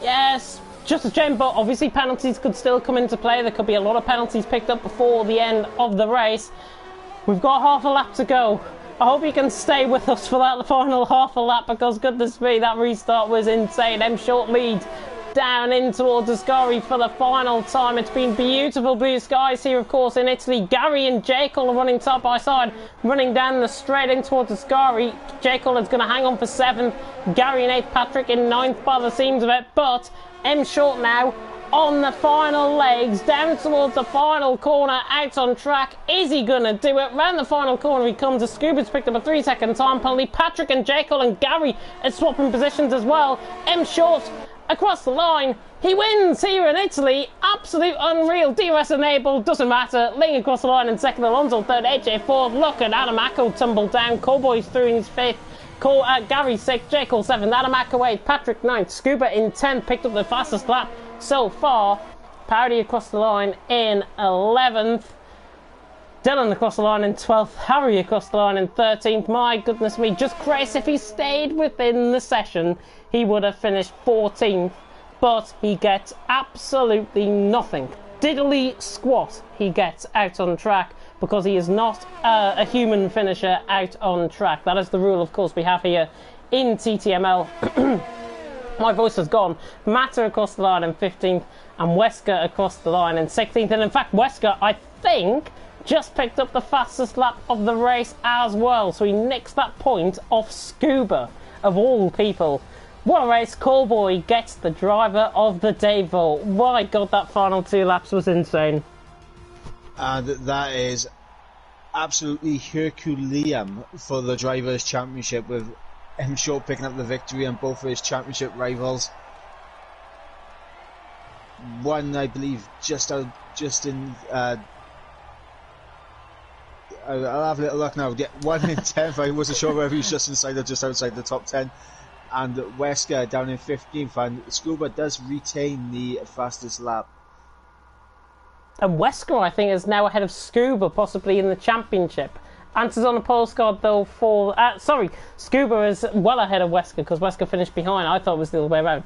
Yes, just a shame, but obviously penalties could still come into play. There could be a lot of penalties picked up before the end of the race. We've got half a lap to go. I hope you can stay with us for that final half a lap, because goodness me, that restart was insane. M Short lead down in towards Ascari for the final time. It's been beautiful blue skies here, of course, in Italy. Gary and Jekyll are running side by side, running down the straight in towards Ascari. Jekyll is going to hang on for seventh. Gary in eighth, Patrick in ninth by the seams of it. But M Short now on the final legs, down towards the final corner, out on track. Is he going to do it? Round the final corner he comes. Scuba's picked up a 3-second time penalty. Patrick and Jekyll and Gary are swapping positions as well. M Short across the line, he wins here in Italy. Absolute unreal. DRS enabled, doesn't matter. Ling across the line in second, Alonso third, AJ fourth. Look at Adam Acko tumbled down. Cowboy's through in his fifth. Gary sixth, Jekyll seventh, Adam Acko eighth, Patrick ninth, Scuba in 10th, picked up the fastest lap so far. Parody across the line in 11th. Dylan across the line in 12th, Harry across the line in 13th. My goodness me, just Chris, if he stayed within the session, he would have finished 14th, but he gets absolutely nothing. Diddly squat he gets out on track, because he is not a human finisher out on track. That is the rule, of course, we have here in TTML. My voice has gone. Matter across the line in 15th, and Wesker across the line in 16th. And in fact, Wesker, I think, just picked up the fastest lap of the race as well. So he nicks that point off Scuba, of all people. What a race. Cowboy gets the driver of the day vote. My God, that final 2 laps was insane. And that is absolutely Herculean for the Drivers' Championship, with M Short picking up the victory on both of his championship rivals. One, I believe, just in. I'll have a little look now. Yeah, 1 in 10th. I wasn't sure whether he was just inside or just outside the top 10. And Wesker down in 15th, and Scuba does retain the fastest lap. And Wesker, I think, is now ahead of Scuba, possibly in the championship. Answers on a postcard, though, for... Scuba is well ahead of Wesker, because Wesker finished behind. I thought it was the other way around.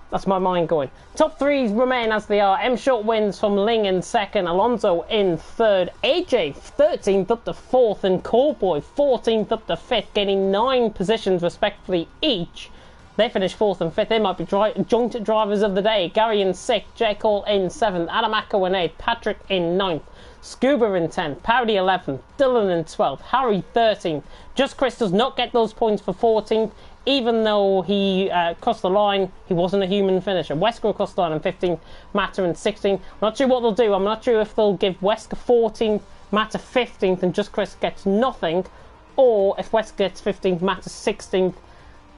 That's my mind going. Top 3 remain as they are. M Short wins from Ling in second, Alonso in third, AJ 13th up to 4th, and Cowboy 14th up to 5th, gaining 9 positions respectively each. They finish 4th and 5th. They might be joint drivers of the day. Gary in 6th, Jekyll in 7th, Adam Acko in 8th, Patrick in 9th, Scuba in 10th, Parody 11th, Dylan in 12th, Harry 13th. Just Chris does not get those points for 14th, even though he crossed the line. He wasn't a human finisher. Wesker across the line in 15th, Matter in 16th. I'm not sure what they'll do. I'm not sure if they'll give Wesker 14th, Matter 15th, and Just Chris gets nothing, or if Wesker gets 15th, Matter 16th.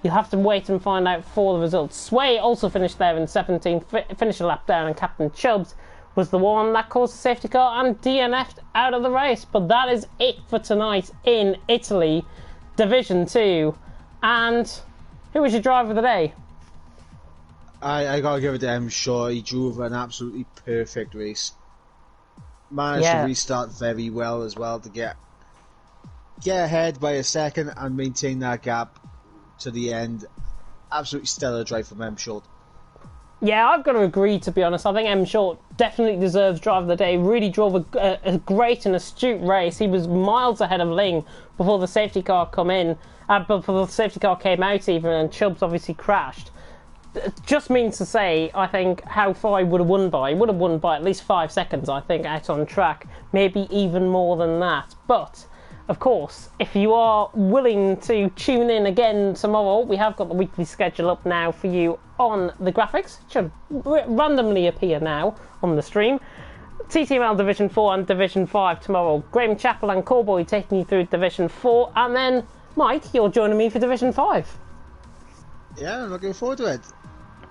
You'll have to wait and find out for the results. Sway also finished there in 17th, finished a lap down, and Captain Chubbs was the one that caused the safety car and DNF'd out of the race. But that is it for tonight in Italy, Division 2. And who was your driver of the day? I gotta give it to M Short. He drove an absolutely perfect race. Managed to restart very well as well to get ahead by a second and maintain that gap to the end. Absolutely stellar drive from M Short. Yeah, I've got to agree, to be honest. I think M Short definitely deserves Driver of the Day. Really drove a great and astute race. He was miles ahead of Ling before the safety car come in, before the safety car came out even, and Chubbs obviously crashed. It just means to say, I think, how far he would have won by. He would have won by at least 5 seconds, I think, out on track. Maybe even more than that. But of course, if you are willing to tune in again tomorrow, we have got the weekly schedule up now for you on the graphics. It should randomly appear now on the stream. TTML Division 4 and Division 5 tomorrow. Graham Chappell and Cowboy taking you through Division 4. And then, Mike, you're joining me for Division 5. Yeah, I'm looking forward to it.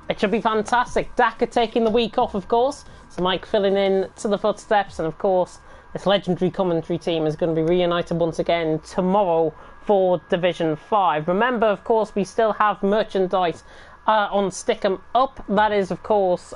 It should be fantastic. Daka taking the week off, of course. So Mike filling in to the footsteps, and of course, this legendary commentary team is going to be reunited once again tomorrow for Division 5. Remember, of course, we still have merchandise on Stick 'em Up. That is, of course,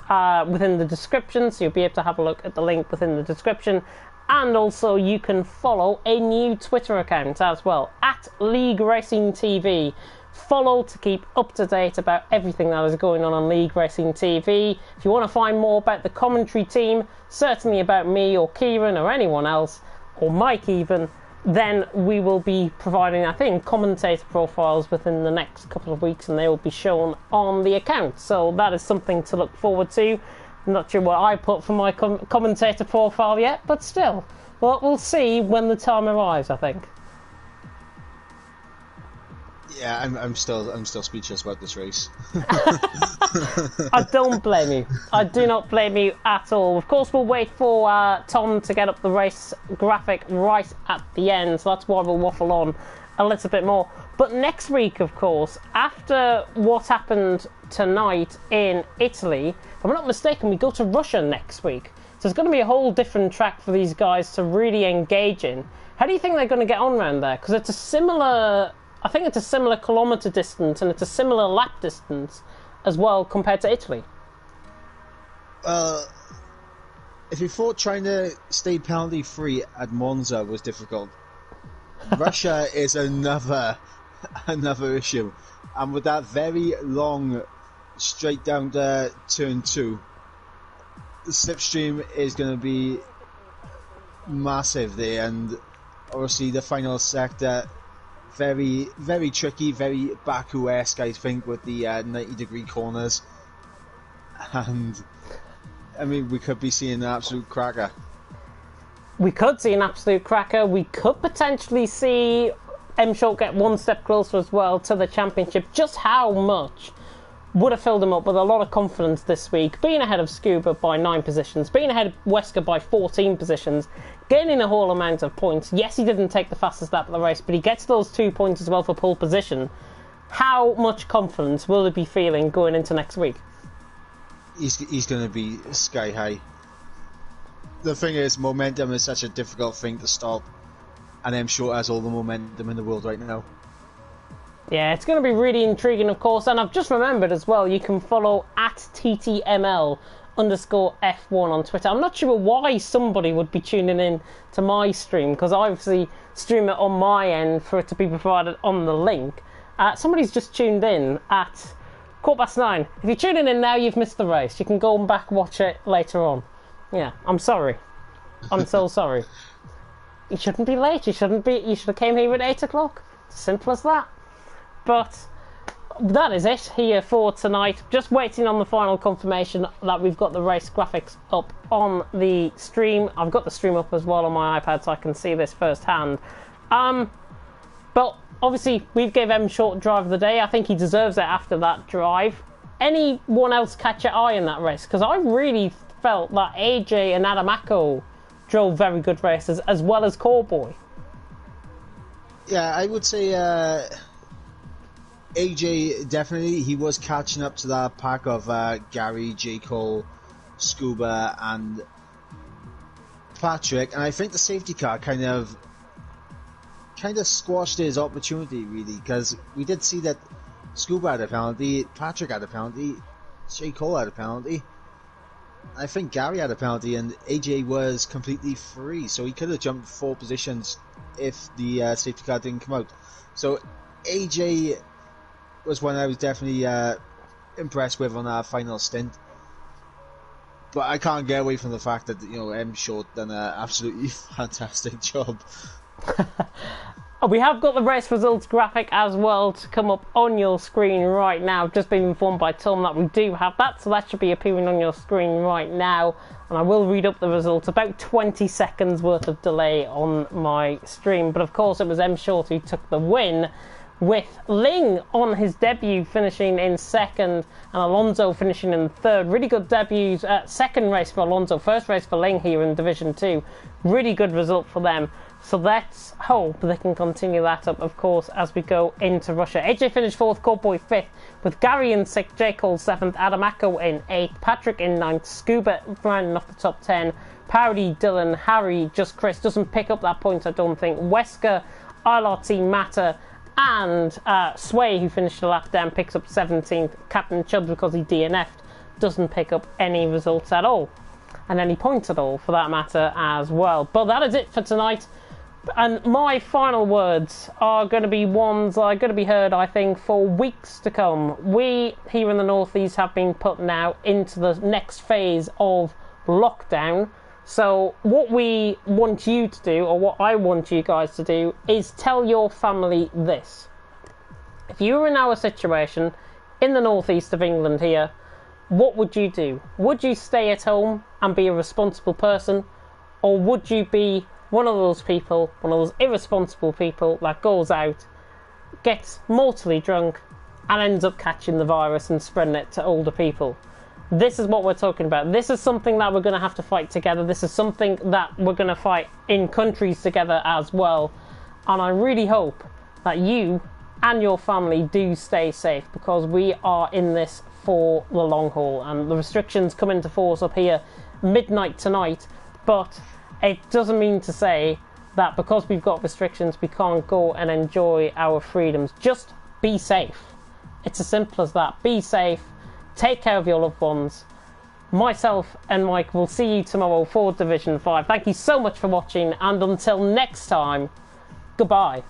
within the description, so you'll be able to have a look at the link within the description. And also, you can follow a new Twitter account as well, at League Racing TV. Follow to keep up to date about everything that is going on League Racing TV. If you want to find more about the commentary team, certainly about me or Kieran or anyone else, or Mike even, then we will be providing, I think, commentator profiles within the next couple of weeks, and they will be shown on the account. So that is something to look forward to. I'm not sure what I put for my commentator profile yet, but still, well, we'll see when the time arrives, I think. Yeah, I'm still speechless about this race. I don't blame you. I do not blame you at all. Of course, we'll wait for Tom to get up the race graphic right at the end, so that's why we'll waffle on a little bit more. But next week, of course, after what happened tonight in Italy, if I'm not mistaken, we go to Russia next week. So it's going to be a whole different track for these guys to really engage in. How do you think they're going to get on around there? Because it's a similar... I think it's a similar kilometre distance, and it's a similar lap distance as well compared to Italy. If you thought trying to stay penalty free at Monza was difficult, Russia is another issue, and with that very long straight down to turn 2, the slipstream is going to be massive there, and obviously the final sector. Very, very tricky, very Baku-esque, I think, with the 90-degree corners. And, I mean, we could be seeing an absolute cracker. We could see an absolute cracker. We could potentially see M Short get one step closer as well to the championship. Just how much would have filled him up with a lot of confidence this week, being ahead of Scuba by 9 positions, being ahead of Wesker by 14 positions, gaining a whole amount of points. Yes, he didn't take the fastest lap of the race, but he gets those 2 points as well for pole position. How much confidence will he be feeling going into next week? He's going to be sky high. The thing is, momentum is such a difficult thing to stop, and M Short has all the momentum in the world right now. Yeah, it's going to be really intriguing, of course, and I've just remembered as well, you can follow at TTML _F1 on Twitter. I'm not sure why somebody would be tuning in to my stream, because I obviously stream it on my end for it to be provided on the link. Somebody's just tuned in at 9:15. If you're tuning in now, you've missed the race. You can go and back watch it later on. Yeah, I'm sorry. I'm so sorry. You shouldn't be late. You should have came here at 8 o'clock. Simple as that. But that is it here for tonight. Just waiting on the final confirmation that we've got the race graphics up on the stream. I've got the stream up as well on my iPad so I can see this firsthand. But obviously we've gave M Short drive of the day. I think he deserves it after that drive. Anyone else catch your eye in that race? Because I really felt that AJ and Adamako drove very good races, as well as Cowboy. Yeah, I would say AJ, definitely, he was catching up to that pack of Gary, J. Cole, Scuba and Patrick, and I think the safety car kind of squashed his opportunity, really, because we did see that Scuba had a penalty, Patrick had a penalty, J. Cole had a penalty, I think Gary had a penalty, and AJ was completely free, so he could have jumped 4 positions if the safety car didn't come out. So AJ was one I was definitely impressed with on our final stint. But I can't get away from the fact that, you know, M Short done an absolutely fantastic job. We have got the race results graphic as well to come up on your screen right now. I've just been informed by Tom that we do have that, so that should be appearing on your screen right now. And I will read up the results. About 20 seconds worth of delay on my stream. But of course it was M Short who took the win, with Ling on his debut finishing in second and Alonso finishing in third. Really good debuts. Second race for Alonso, first race for Ling here in Division 2. Really good result for them. So let's hope they can continue that up, of course, as we go into Russia. AJ finished 4th, Coldboy 5th, with Gary in 6th, J. Cole 7th, Adamako in 8th, Patrick in 9th, Scuba rounding off the top 10, Parody, Dylan, Harry, Just Chris doesn't pick up that point, I don't think, Wesker, ILRT, Matter, and Sway, who finished a lap down, picks up 17th. Captain Chubbs, because he DNF'd, doesn't pick up any results at all, and any points at all for that matter as well. But that is it for tonight. And my final words are going to be ones that are going to be heard, I think, for weeks to come. We here in the Northeast have been put now into the next phase of lockdown. So what we want you to do, or what I want you guys to do, is tell your family this. If you were in our situation in the Northeast of England here, what would you do? Would you stay at home and be a responsible person? Or would you be one of those people, one of those irresponsible people that goes out, gets mortally drunk, and ends up catching the virus and spreading it to older people? This is what we're talking about. This is something that we're going to have to fight together. This is something that we're going to fight in countries together as well. And I really hope that you and your family do stay safe, because we are in this for the long haul. And the restrictions come into force up here midnight tonight, but it doesn't mean to say that because we've got restrictions we can't go and enjoy our freedoms. Just be safe. It's as simple as that. Be safe. Take care of your loved ones. Myself and Mike will see you tomorrow for Division 5. Thank you so much for watching, and until next time, goodbye.